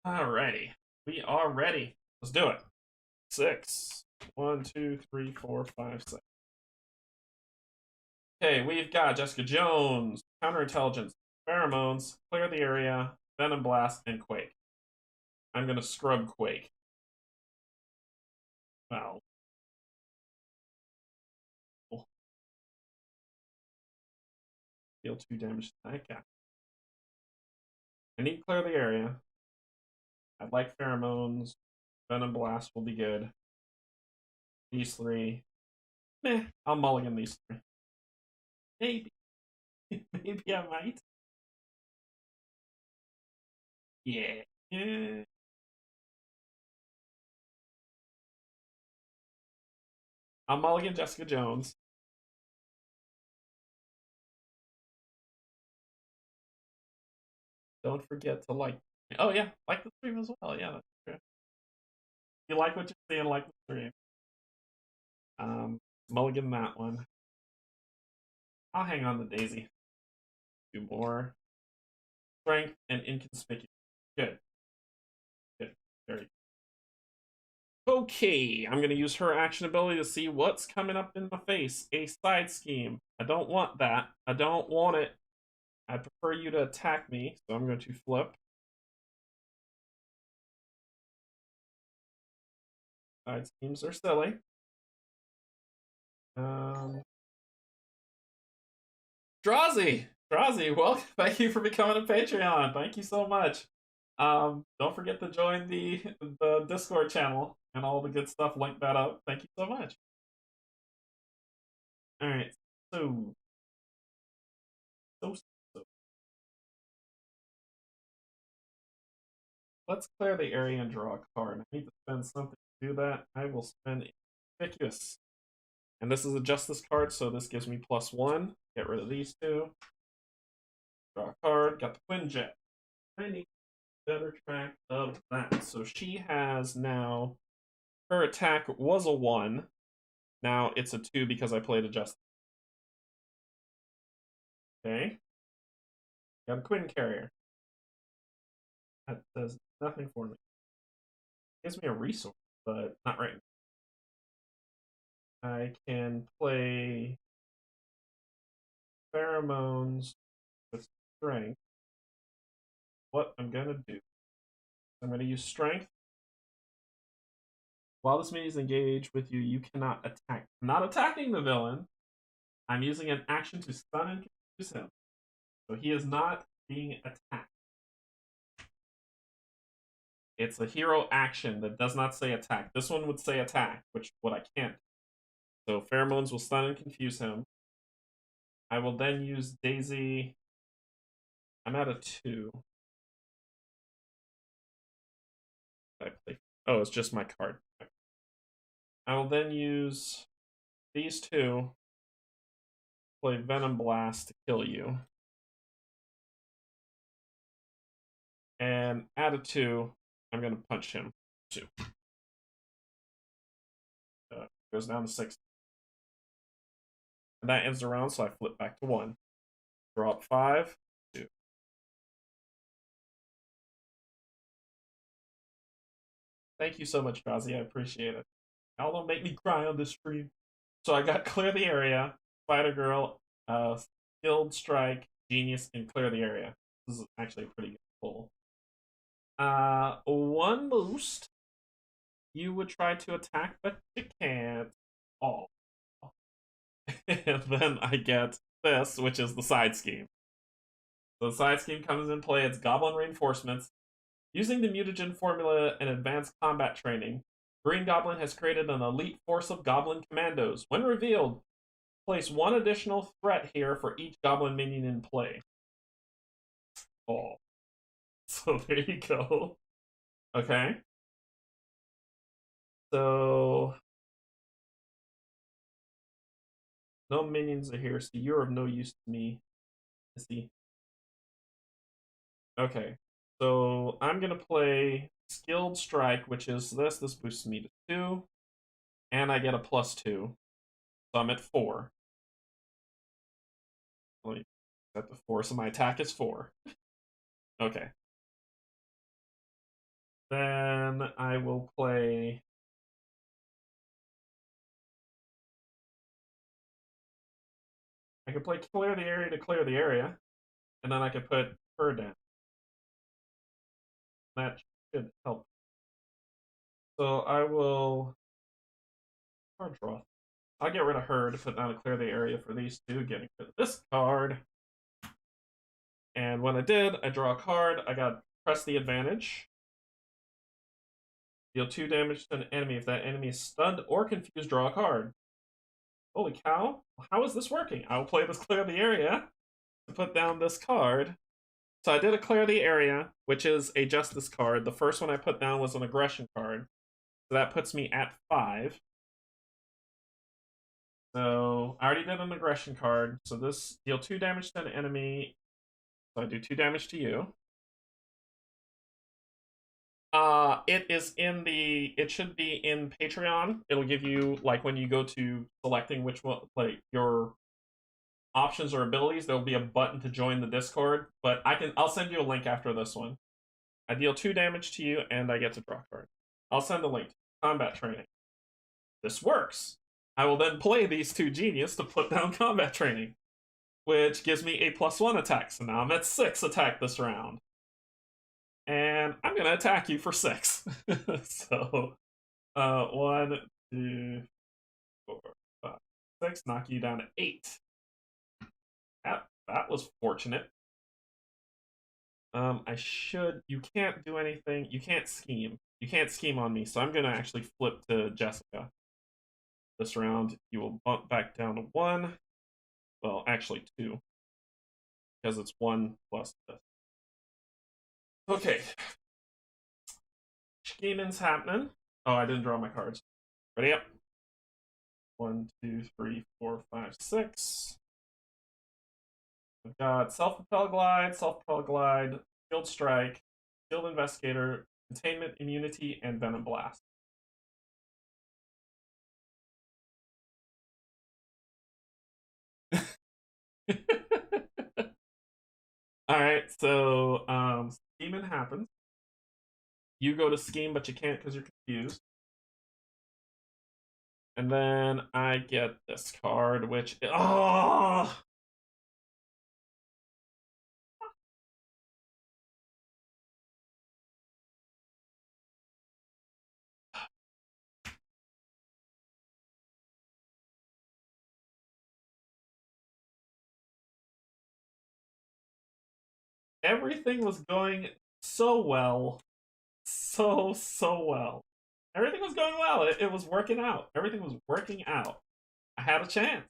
Alrighty. We are ready. Let's do it. 6. 1, 2, 3, 4, 5, 6. Okay, we've got Jessica Jones, counterintelligence, pheromones, clear the area, venom blast, and quake. I'm gonna scrub quake. Wow. Deal 2 damage to that guy. I need to clear the area. I'd like pheromones. Venom blast will be good. These 3. Meh, I'll mulligan these 3. Maybe. Maybe I might. Yeah. I'll mulligan Jessica Jones. Don't forget to like. Oh yeah, like the stream as well. Yeah, that's true. If you like what you're seeing, like the stream. Mulligan that one. I'll hang on to Daisy. 2 more. Strength and inconspicuous. Good. Good. Very good. Okay, I'm going to use her action ability to see what's coming up in my face. A side scheme. I don't want that. I don't want it. I prefer you to attack me, so I'm going to flip. Side schemes are silly. Drazi, well, thank you for becoming a Patreon. Thank you so much. Don't forget to join the Discord channel and all the good stuff. Link that up. Thank you so much. All right, so let's clear the area and draw a card. I need to spend something to do that. I will spend Conspicuous. And this is a Justice card, so this gives me +1. Get rid of these 2. Draw a card. Got the Quinjet. I need better track of that. So she has now, her attack was a 1. Now it's a 2 because I played a Justice. Okay. Got a Quinn Carrier. That does nothing for me. It gives me a resource, but not right now. I can play Pheromones with Strength. What I'm going to do, I'm going to use Strength. While this minion is engaged with you, you cannot attack. I'm not attacking the villain. I'm using an action to stun and confuse him. So he is not being attacked. It's a hero action that does not say attack. This one would say attack, which what I can't. So Pheromones will stun and confuse him. I will then use Daisy. I'm at a 2. I play. Oh, it's just my card. I will then use these 2. Play Venom Blast to kill you. And at a 2, I'm going to punch him 2. Goes down to 6. And that ends the round, so I flip back to 1. Draw up 5, 2. Thank you so much, Drazi. I appreciate it. Y'all don't make me cry on this stream. So I got Clear the Area, Spider Girl, Skilled Strike, Genius, and Clear the Area. This is actually a pretty good pull. 1 boost. You would try to attack, but you can't. Oh. And then I get this, which is the side scheme. So the side scheme comes in play. It's Goblin Reinforcements. Using the mutagen formula and advanced combat training, Green Goblin has created an elite force of Goblin commandos. When revealed, place 1 additional threat here for each Goblin minion in play. Oh. So there you go. Okay. So no minions are here, so you're of no use to me. Let's see. Okay. So I'm gonna play Skilled Strike, which is this. This boosts me to 2. And I get a +2. So I'm at 4. At the 4, so my attack is 4. Okay. Then I will play. I can play Clear the Area to clear the area. and then I can put her down. That should help. So I will card draw. I'll get rid of her to put down to clear the area for these two, getting rid of this card. And when I did, I draw a card. I got press the advantage. Deal 2 damage to an enemy. If that enemy is stunned or confused, draw a card. Holy cow. How is this working? I will play this clear the area to put down this card. So I did a clear the area, which is a justice card. The first one I put down was an aggression card. So that puts me at 5. So I already did an aggression card. So this deal 2 damage to an enemy. So I do 2 damage to you. It is in the. It should be in Patreon. It'll give you, like, when you go to selecting which one, like your options or abilities, there'll be a button to join the Discord. But I'll send you a link after this one. I deal 2 damage to you, and I get to draw a card. I'll send a link to combat training. This works. I will then play these 2 genius to put down combat training, which gives me a +1 attack. So now I'm at 6 attack this round. And I'm going to attack you for 6. So, 1, 2, 4, 5, 6. Knock you down to 8. That was fortunate. You can't do anything. You can't scheme. You can't scheme on me. So I'm going to actually flip to Jessica. This round, you will bump back down to 1. Well, actually 2. Because it's 1 plus this. Okay. Scheming's happening. Oh, I didn't draw my cards. Ready up. 1, 2, 3, 4, 5, 6. We've got self-propel glide, shield strike, shield investigator, containment immunity, and venom blast. Alright, so scheming happens. You go to scheme, but you can't because you're confused. And then I get this card, which... Oh! Everything was going so well. So well. Everything was going well. It was working out. Everything was working out. I had a chance.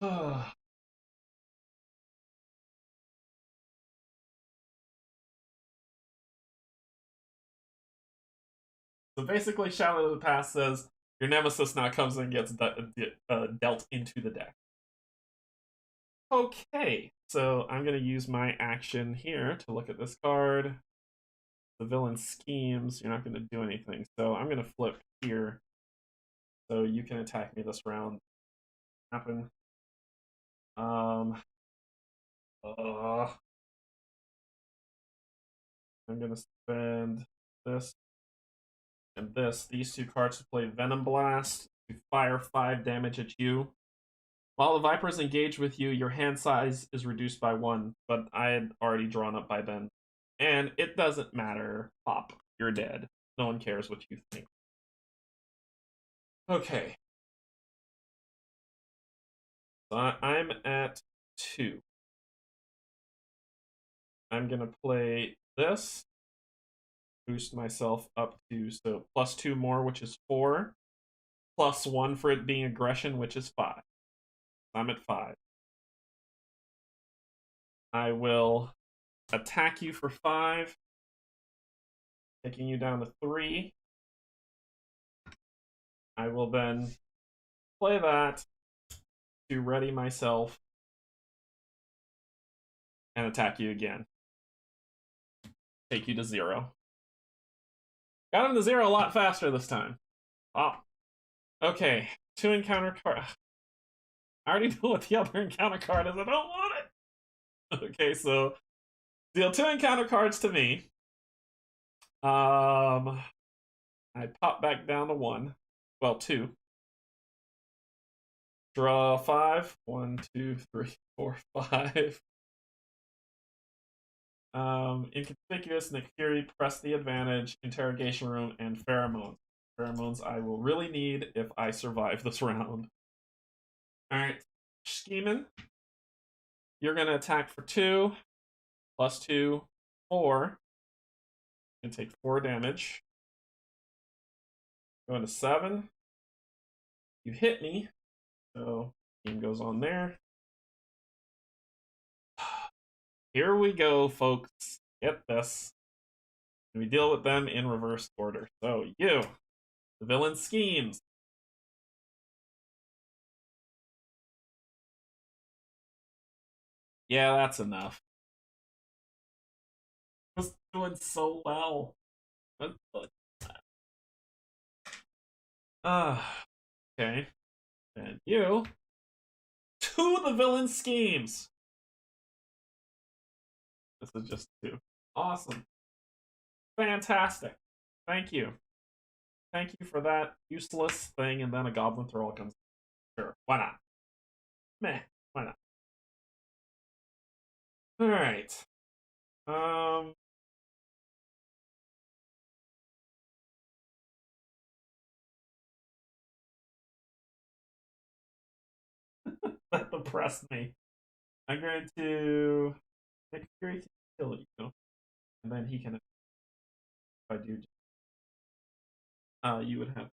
So basically, Shadow of the Past says your nemesis now comes and gets dealt into the deck. Okay, so I'm going to use my action here to look at this card. The villain schemes. You're not going to do anything. So I'm going to flip here. So you can attack me this round. Happen. I'm going to spend this and this. These 2 cards to play Venom Blast to fire 5 damage at you. While the Vipers engage with you, your hand size is reduced by 1, but I had already drawn up by then. And it doesn't matter. Pop. You're dead. No one cares what you think. Okay. So I'm at 2. I'm going to play this. Boost myself up to, so +2 more, which is 4. +1 for it being aggression, which is 5. I'm at 5. I will attack you for 5, taking you down to 3. I will then play that to ready myself and attack you again. Take you to 0. Got him to 0 a lot faster this time. Oh. Okay, 2 encounter card. I already know what the other encounter card is. I don't want it. Okay, so deal 2 encounter cards to me. I pop back down to 1. Well, 2. Draw 5. 1, 2, 3, 4, 5. Inconspicuous, Nick Fury, press the advantage, interrogation room, and pheromones. Pheromones I will really need if I survive this round. Alright, Scheming. You're going to attack for 2, plus 2, 4. And take 4 damage. Going to 7. You hit me, so game goes on there. Here we go, folks. Get this. We deal with them in reverse order. So you, the villain schemes. Yeah, that's enough. I was doing so well. Okay. And you, to the villain schemes. This is just 2. Awesome. Fantastic. Thank you. Thank you for that useless thing, and then a goblin throw comes. Sure, why not? Meh, why not? Alright. That depressed me. I'm going to make Fury kill you, and then he can. If I do, you would have,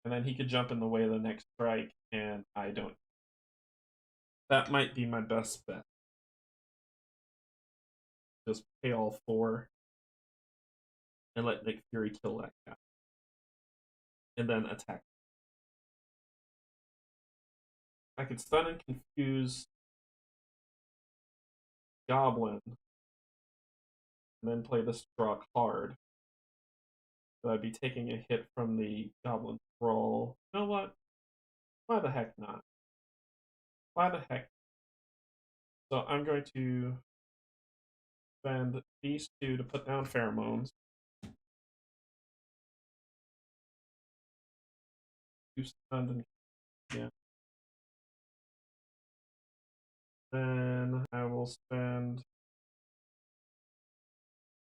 and then he could jump in the way of the next strike, and I don't. That might be my best bet. Just pay all 4 and let Nick Fury kill that guy, and then attack. I could stun and confuse Goblin, and then play this draw card. So I'd be taking a hit from the Goblin roll. You know what? Why the heck not? Why the heck? So I'm going to spend these 2 to put down pheromones. 2 stunned and yeah. Then I will spend.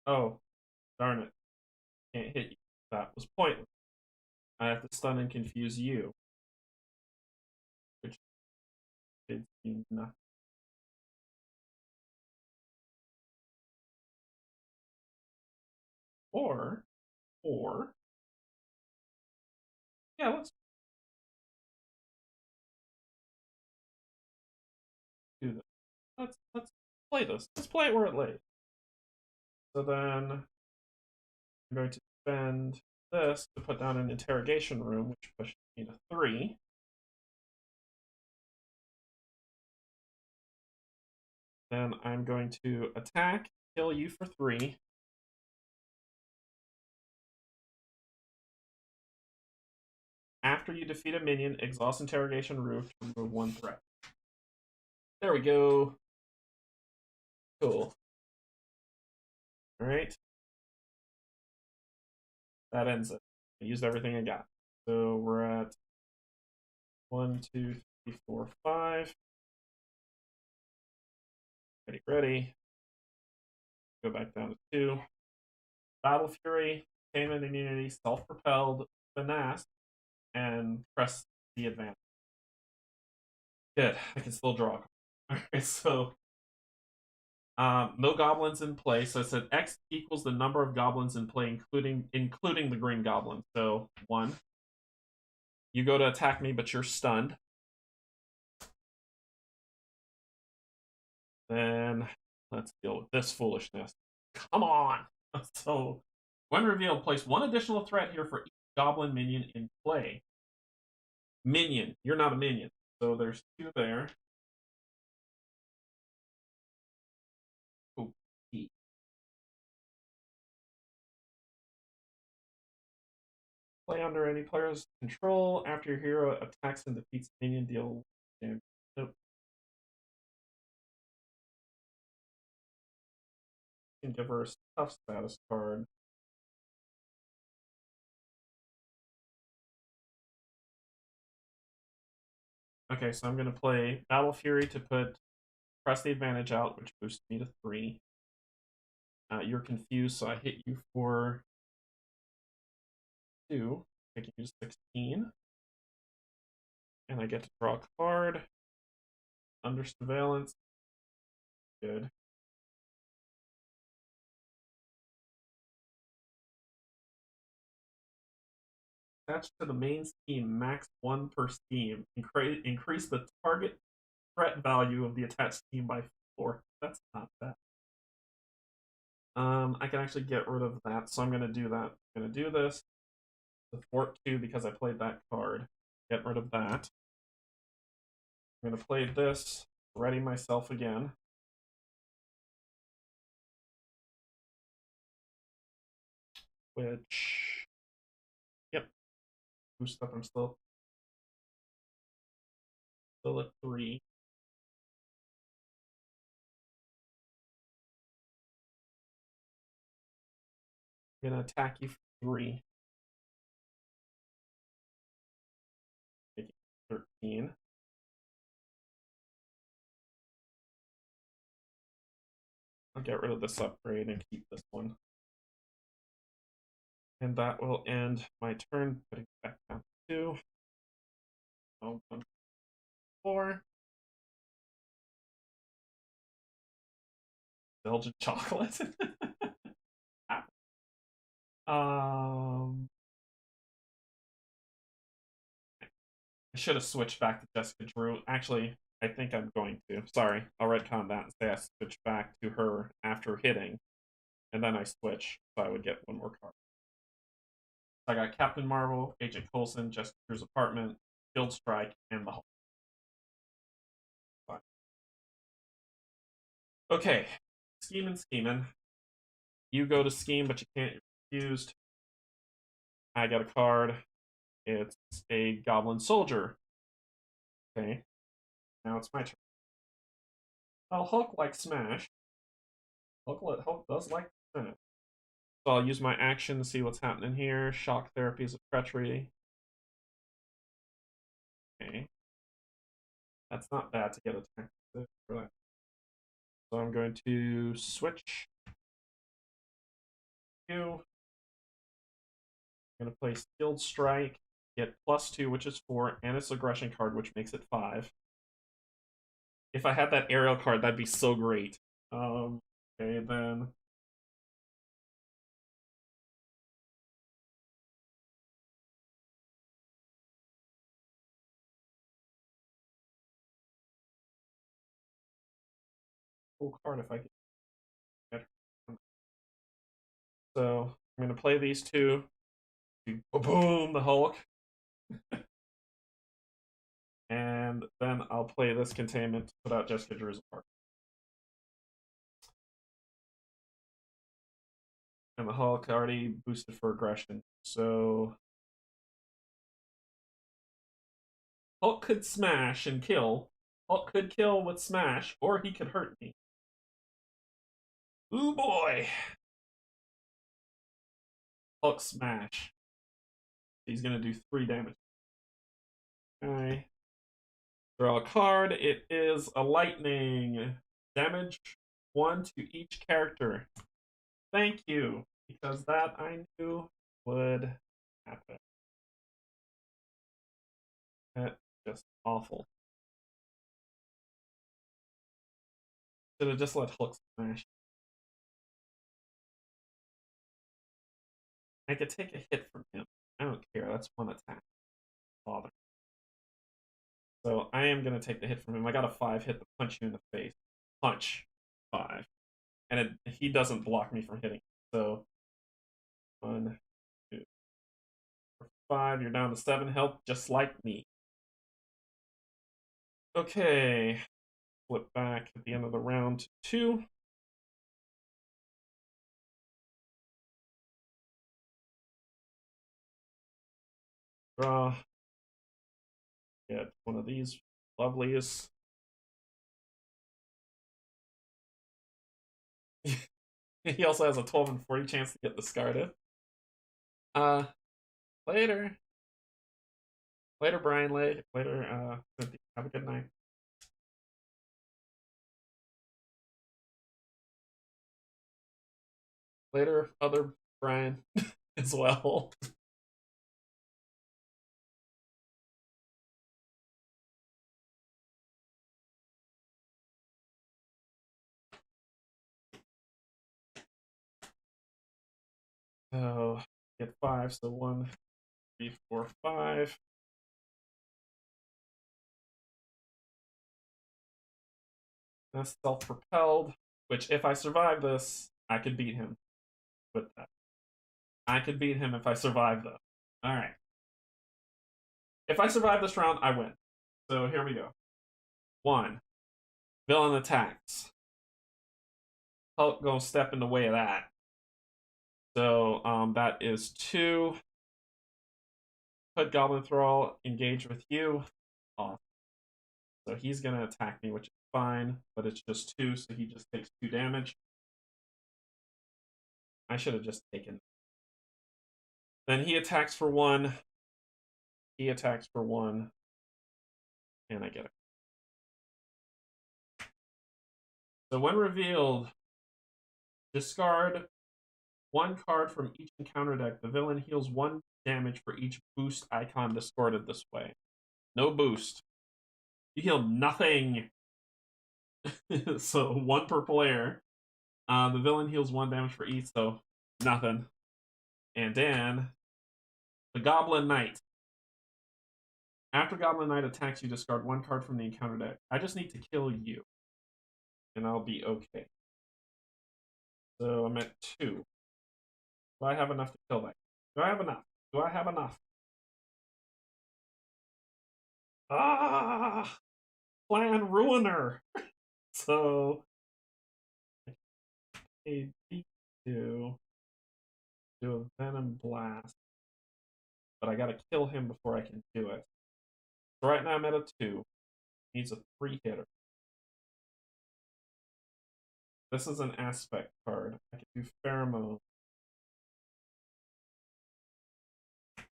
Oh, darn it! Can't hit you. That was pointless. I have to stun and confuse you, which did nothing. Or, yeah, let's do this. Let's play this. Let's play it where it lays. So then I'm going to spend this to put down an interrogation room, which pushes me to 3. Then I'm going to attack, kill you for 3. After you defeat a minion, exhaust interrogation room to remove 1 threat. There we go. Cool. Alright. That ends it. I used everything I got. So we're at 1, 2, 3, 4, 5. Ready. Go back down to 2. Battle Fury, Containment Immunity, Self-Propelled, Finesse, and press the advance. Good. I can still draw. Alright, so no goblins in play. So it said X equals the number of goblins in play, including the green goblin. So 1. You go to attack me, but you're stunned. Then let's deal with this foolishness. Come on! So, when revealed, place 1 additional threat here for each goblin minion in play. Minion. You're not a minion. So there's 2 there. Oh, play under any player's control. After your hero attacks and defeats a minion, deal damage. Nope. You can give her a tough status card. Okay, so I'm gonna play Battle Fury to press the advantage out, which boosts me to 3. You're confused, so I hit you for 2, taking you to 16. And I get to draw a card. Under surveillance. Good. Attached to the main scheme, max 1 per scheme. Increase the target threat value of the attached scheme by 4. That's not bad. I can actually get rid of that, so I'm going to do that. I'm going to do this. The Fort 2 because I played that card. Get rid of that. I'm going to play this. Ready myself again. Which... Yep. Boost up. I'm still at 3. I'm going to attack you for 3. Making 13. I'll get rid of this upgrade and keep this one. And that will end my turn, putting it back down to 2. Oh, 1, 4. Belgian chocolate. I should have switched back to Jessica Drew. Actually, I think I'm going to. Sorry, I'll retcon that and say I switch back to her after hitting, and then I switch, so I would get 1 more card. I got Captain Marvel, Agent Coulson, Jessica Drew's apartment, Field Strike, and the Hulk. Fine. Okay, scheming. You go to scheme, but you can't. You're confused. I got a card. It's a Goblin Soldier. Okay, now it's my turn. Well, Hulk likes Smash. Hulk does like Smash. So I'll use my action to see what's happening here. Shock therapy is a treachery. Okay. That's not bad to get attacked. So I'm going to switch. I'm going to play Skilled Strike, get +2, which is 4, and its aggression card, which makes it 5. If I had that aerial card, that'd be so great. Okay, then. Cool card if I could get her. So I'm going to play these 2. Boom, the Hulk. And then I'll play this containment to put out Jessica Drew's apart. And the Hulk already boosted for aggression. So Hulk could smash and kill. Hulk could kill with smash, or he could hurt me. Ooh boy. Hulk smash. He's gonna do 3 damage. Okay. Draw a card. It is a lightning. Damage 1 to each character. Thank you. Because that I knew would happen. That's just awful. Should have just let Hulk smash. I could take a hit from him. I don't care. That's 1 attack. Bother. So I am going to take the hit from him. I got a 5 hit to punch you in the face. Punch. 5. And he doesn't block me from hitting. So 1, 2, 4, 5. You're down to 7 health, just like me. Okay. Flip back at the end of the round to 2. Draw. Get 1 of these loveliest. He also has a 12 and 40 chance to get discarded. Later. Later, Brian. Later, Cynthia. Have a good night. Later, other Brian as well. So get 5, so 1, 3, 4, 5. That's self-propelled, which if I survive this, I could beat him with that. I could beat him if I survive though. Alright. If I survive this round, I win. So here we go. 1. Villain attacks. Hulk gonna step in the way of that. So that is 2. Put Goblin Thrall, engage with you. Off. So he's gonna attack me, which is fine, but it's just 2, so he just takes 2 damage. I should have just taken. Then he attacks for 1. He attacks for 1. And I get it. So when revealed, discard 1 card from each encounter deck. The villain heals 1 damage for each boost icon discarded this way. No boost. You heal nothing. So 1 per player. The villain heals 1 damage for each, so nothing. And then the Goblin Knight. After Goblin Knight attacks you, discard 1 card from the encounter deck. I just need to kill you, and I'll be okay. So I'm at 2. Do I have enough to kill that? Do I have enough? Do I have enough? Ah! Plan Ruiner! So a D2 do a Venom Blast. But I gotta kill him before I can do it. So right now I'm at a 2. Needs a 3 hitter. This is an aspect card. I can do Pheromone.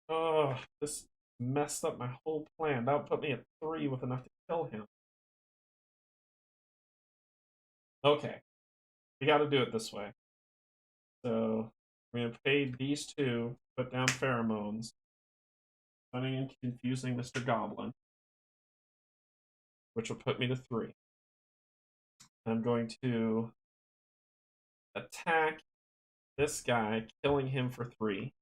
Oh, this messed up my whole plan. That would put me at 3 with enough to kill him. Okay. We gotta do it this way. So we're gonna pay these 2, put down Pheromones. Funny and confusing Mr. Goblin. Which will put me to 3. I'm going to attack this guy, killing him for 3.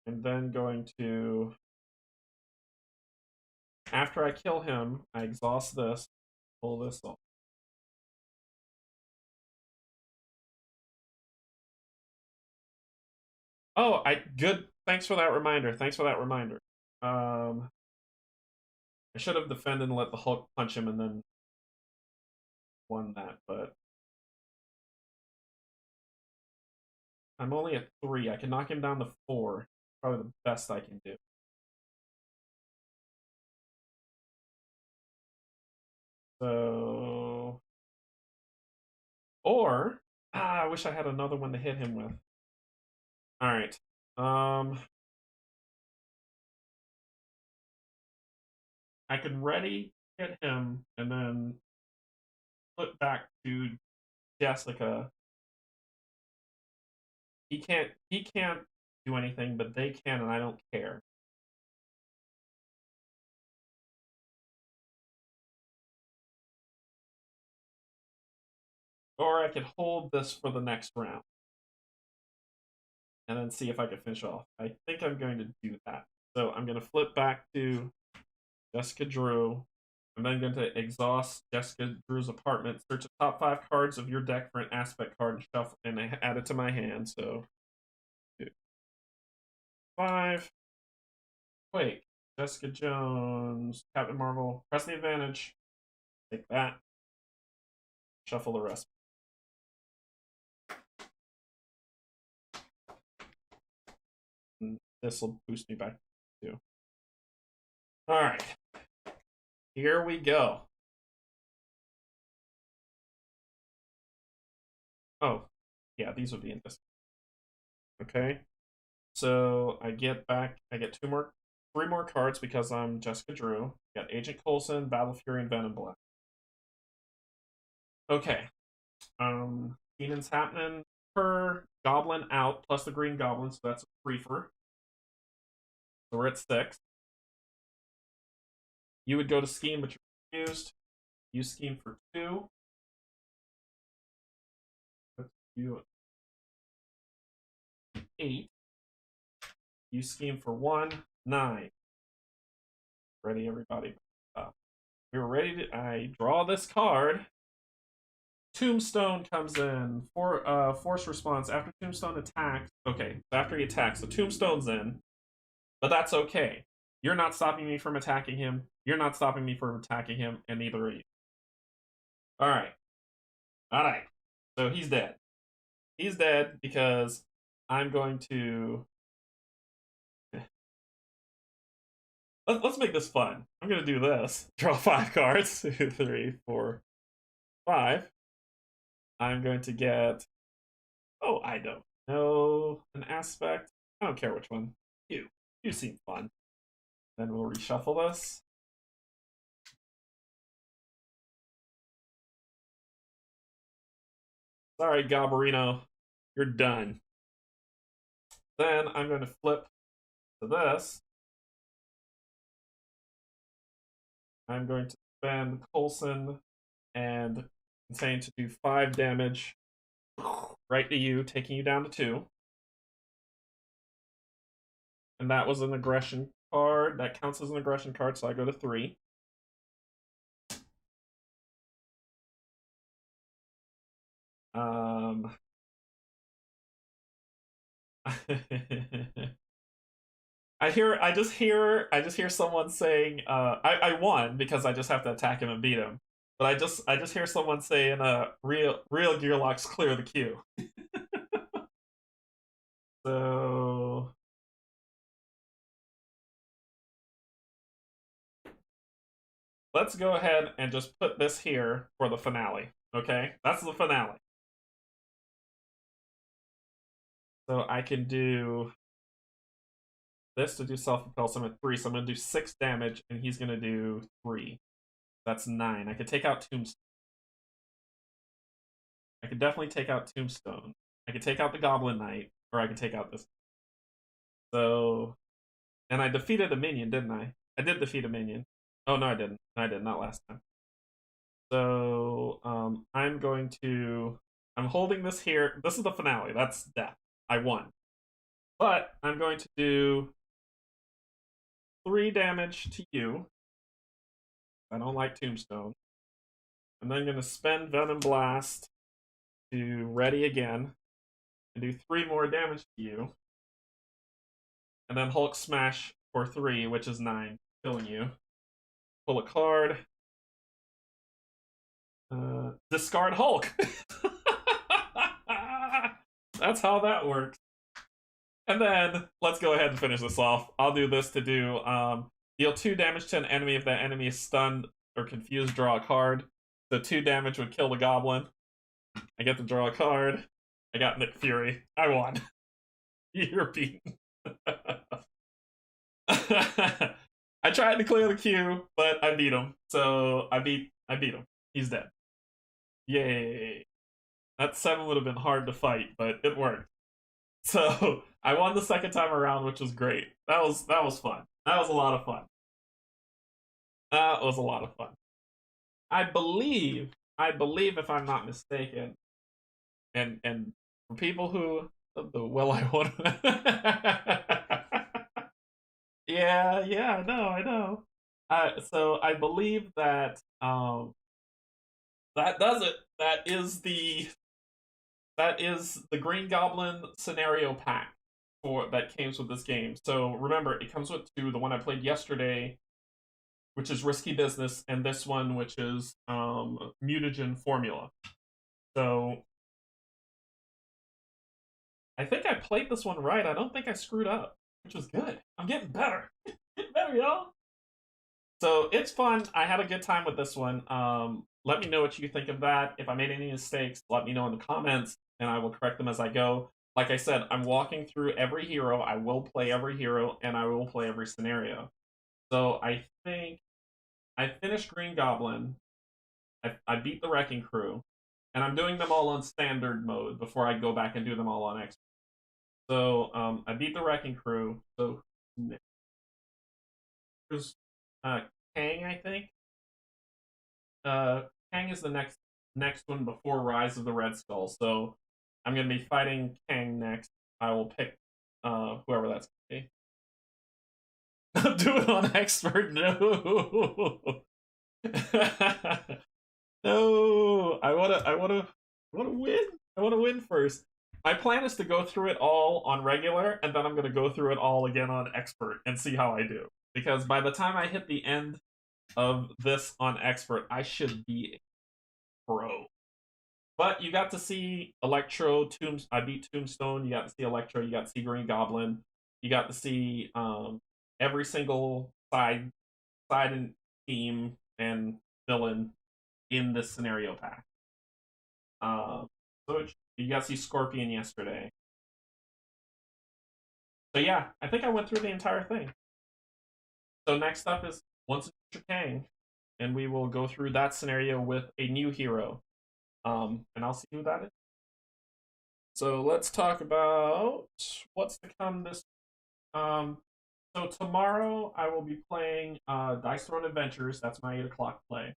And then going to, after I kill him, I exhaust this, pull this off. Oh, good. Thanks for that reminder. Thanks for that reminder. I should have defended and let the Hulk punch him and then won that, but I'm only at 3. I can knock him down to 4. Probably the best I can do. So, or I wish I had another one to hit him with. All right. I can ready hit him and then flip back to Jessica. He can't do anything, but they can, and I don't care. Or I could hold this for the next round. And then see if I can finish off. I think I'm going to do that. So I'm going to flip back to Jessica Drew. I'm then going to exhaust Jessica Drew's apartment. Search the top 5 cards of your deck for an aspect card and shuffle and add it to my hand. So 2, 5. Wait. Jessica Jones, Captain Marvel. Press the advantage. Take that. Shuffle the rest. And this will boost me back too. All right. Here we go. Oh, yeah, these would be in this. Okay. So I get 2 more 3 more cards because I'm Jessica Drew. Got Agent Coulson, Battle Fury, and Venom Black. Okay. Keenan's happening. Per Goblin out, plus the Green Goblin, so that's a briefer. So we're at 6. You would go to Scheme, but you're confused. You Scheme for 2. You 8. You Scheme for 1. 9. Ready, everybody? We're ready to. I draw this card. Tombstone comes in. Force response after Tombstone attacks. Okay, so after he attacks, so Tombstone's in, but that's okay. You're not stopping me from attacking him. You're not stopping me from attacking him, and neither are you. All right. So he's dead. He's dead because I'm going to. Let's make this fun. I'm going to do this. Draw 5 cards. 2, 3, 4, 5. I'm going to get. Oh, I don't know an aspect. I don't care which one. You seem fun. Then we'll reshuffle this. Sorry, Goblino. You're done. Then I'm going to flip to this. I'm going to spend Coulson and Insane to do 5 damage right to you, taking you down to 2. And that was an aggression card. That counts as an aggression card, so I go to 3. I just hear someone saying I won because I just have to attack him and beat him. But I just hear someone saying real Gearlocks clear the queue. So let's go ahead and just put this here for the finale. Okay? That's the finale. So I can do this to do self-propel, so I'm at 3. So I'm going to do 6 damage, and he's going to do 3. That's 9. I could take out Tombstone. I could definitely take out Tombstone. I could take out the Goblin Knight, or I could take out this. So, and I defeated a minion, didn't I? I did defeat a minion. Oh, no, I didn't. No, I did not last time. So, I'm going to. I'm holding this here. This is the finale. That's death. I won. But I'm going to do 3 damage to you. I don't like Tombstone. I'm then going to spend Venom Blast to ready again and do 3 more damage to you. And then Hulk Smash for 3, which is 9, killing you. Pull a card. Discard Hulk. That's how that works. And then let's go ahead and finish this off. I'll do this to do deal 2 damage to an enemy. If that enemy is stunned or confused, draw a card. So 2 damage would kill the Goblin. I get to draw a card. I got Nick Fury. I won. You're beaten. I tried to clear the queue, but I beat him. So I beat him. He's dead. Yay. That 7 would have been hard to fight, but it worked. So I won the second time around, which was great. That was fun. That was a lot of fun. That was a lot of fun. I believe if I'm not mistaken, and for people who well, I want. Yeah, I know. So I believe that that does it. That is the Green Goblin scenario pack that comes with this game. So remember, it comes with 2. The one I played yesterday, which is Risky Business, and this one, which is Mutagen Formula. So I think I played this one right. I don't think I screwed up, which was good. I'm getting better. Getting better, y'all. So it's fun. I had a good time with this one. Let me know what you think of that. If I made any mistakes, let me know in the comments, and I will correct them as I go. like I said, I'm walking through every hero. I will play every hero, and I will play every scenario. So I think I finished Green Goblin. I beat the Wrecking Crew, and I'm doing them all on standard mode before I go back and do them all on X. So I beat the Wrecking Crew. So there's Kang, I think. Kang is the next one before Rise of the Red Skull. So I'm gonna be fighting Kang next. I will pick whoever that's gonna be. Do it on expert. No. No. I wanna win. I wanna win first. My plan is to go through it all on regular, and then I'm gonna go through it all again on expert and see how I do. Because by the time I hit the end of this on expert, I should be a pro. But you got to see Electro, I beat Tombstone. You got to see Electro. You got to see Green Goblin. You got to see every single side and team and villain in this scenario pack. So you got to see Scorpion yesterday. So yeah, I think I went through the entire thing. So next up is Once Adventure Kang, and we will go through that scenario with a new hero. And I'll see who that is. So let's talk about what's to come this. So tomorrow I will be playing Dice Throne Adventures. That's my 8 o'clock play.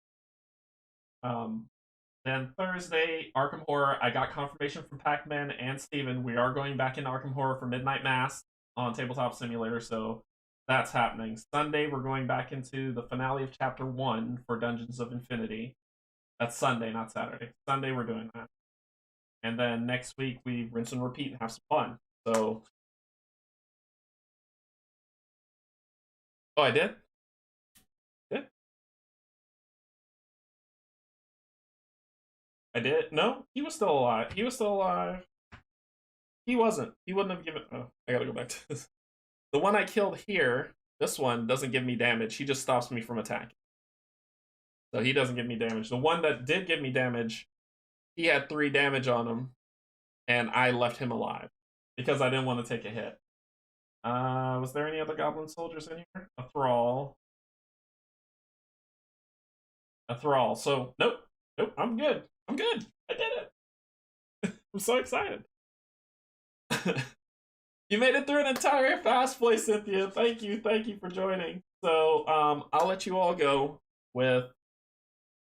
Then Thursday, Arkham Horror. I got confirmation from Pac-Man and Steven. We are going back in Arkham Horror for Midnight Mass on Tabletop Simulator, so that's happening. Sunday, we're going back into the finale of Chapter 1 for Dungeons of Infinity. That's Sunday, not Saturday. Sunday, we're doing that. And then next week, we rinse and repeat and have some fun. So. Oh, I did? Good. I did? No, he was still alive. He was still alive. He wasn't. He wouldn't have given. Oh, I gotta go back to this. The one I killed here, this one doesn't give me damage. He just stops me from attacking. So he doesn't give me damage. The one that did give me damage, he had 3 damage on him, and I left him alive because I didn't want to take a hit. Was there any other Goblin soldiers in here? A Thrall. A Thrall. So, nope. I'm good. I did it. I'm so excited. You made it through an entire fast play, Cynthia. Thank you for joining. So, I'll let you all go with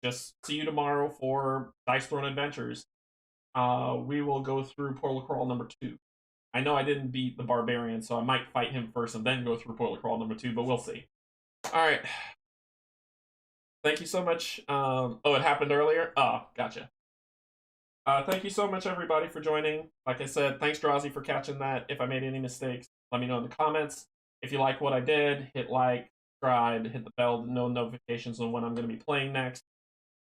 just see you tomorrow for Dice Throne Adventures. We will go through Portal Crawl number 2. I know I didn't beat the Barbarian, so I might fight him first and then go through Portal Crawl number 2, but we'll see. Alright. Thank you so much. Oh, it happened earlier? Oh, gotcha. Thank you so much, everybody, for joining. Like I said, thanks, Drazi, for catching that. If I made any mistakes, let me know in the comments. If you like what I did, hit like, subscribe, hit the bell to know notifications on when I'm going to be playing next.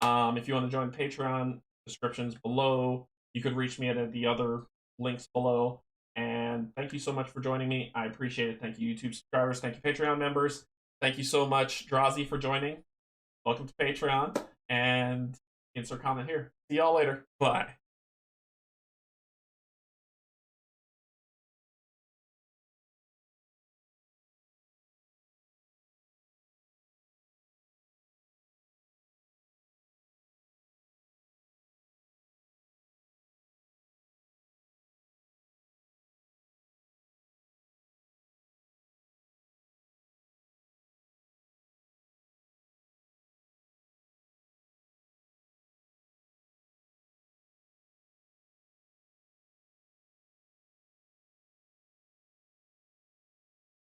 If you want to join Patreon, descriptions below. You could reach me at the other links below. And thank you so much for joining me. I appreciate it. Thank you, YouTube subscribers. Thank you, Patreon members. Thank you so much, Drazi, for joining. Welcome to Patreon. And insert comment here. See y'all later. Bye.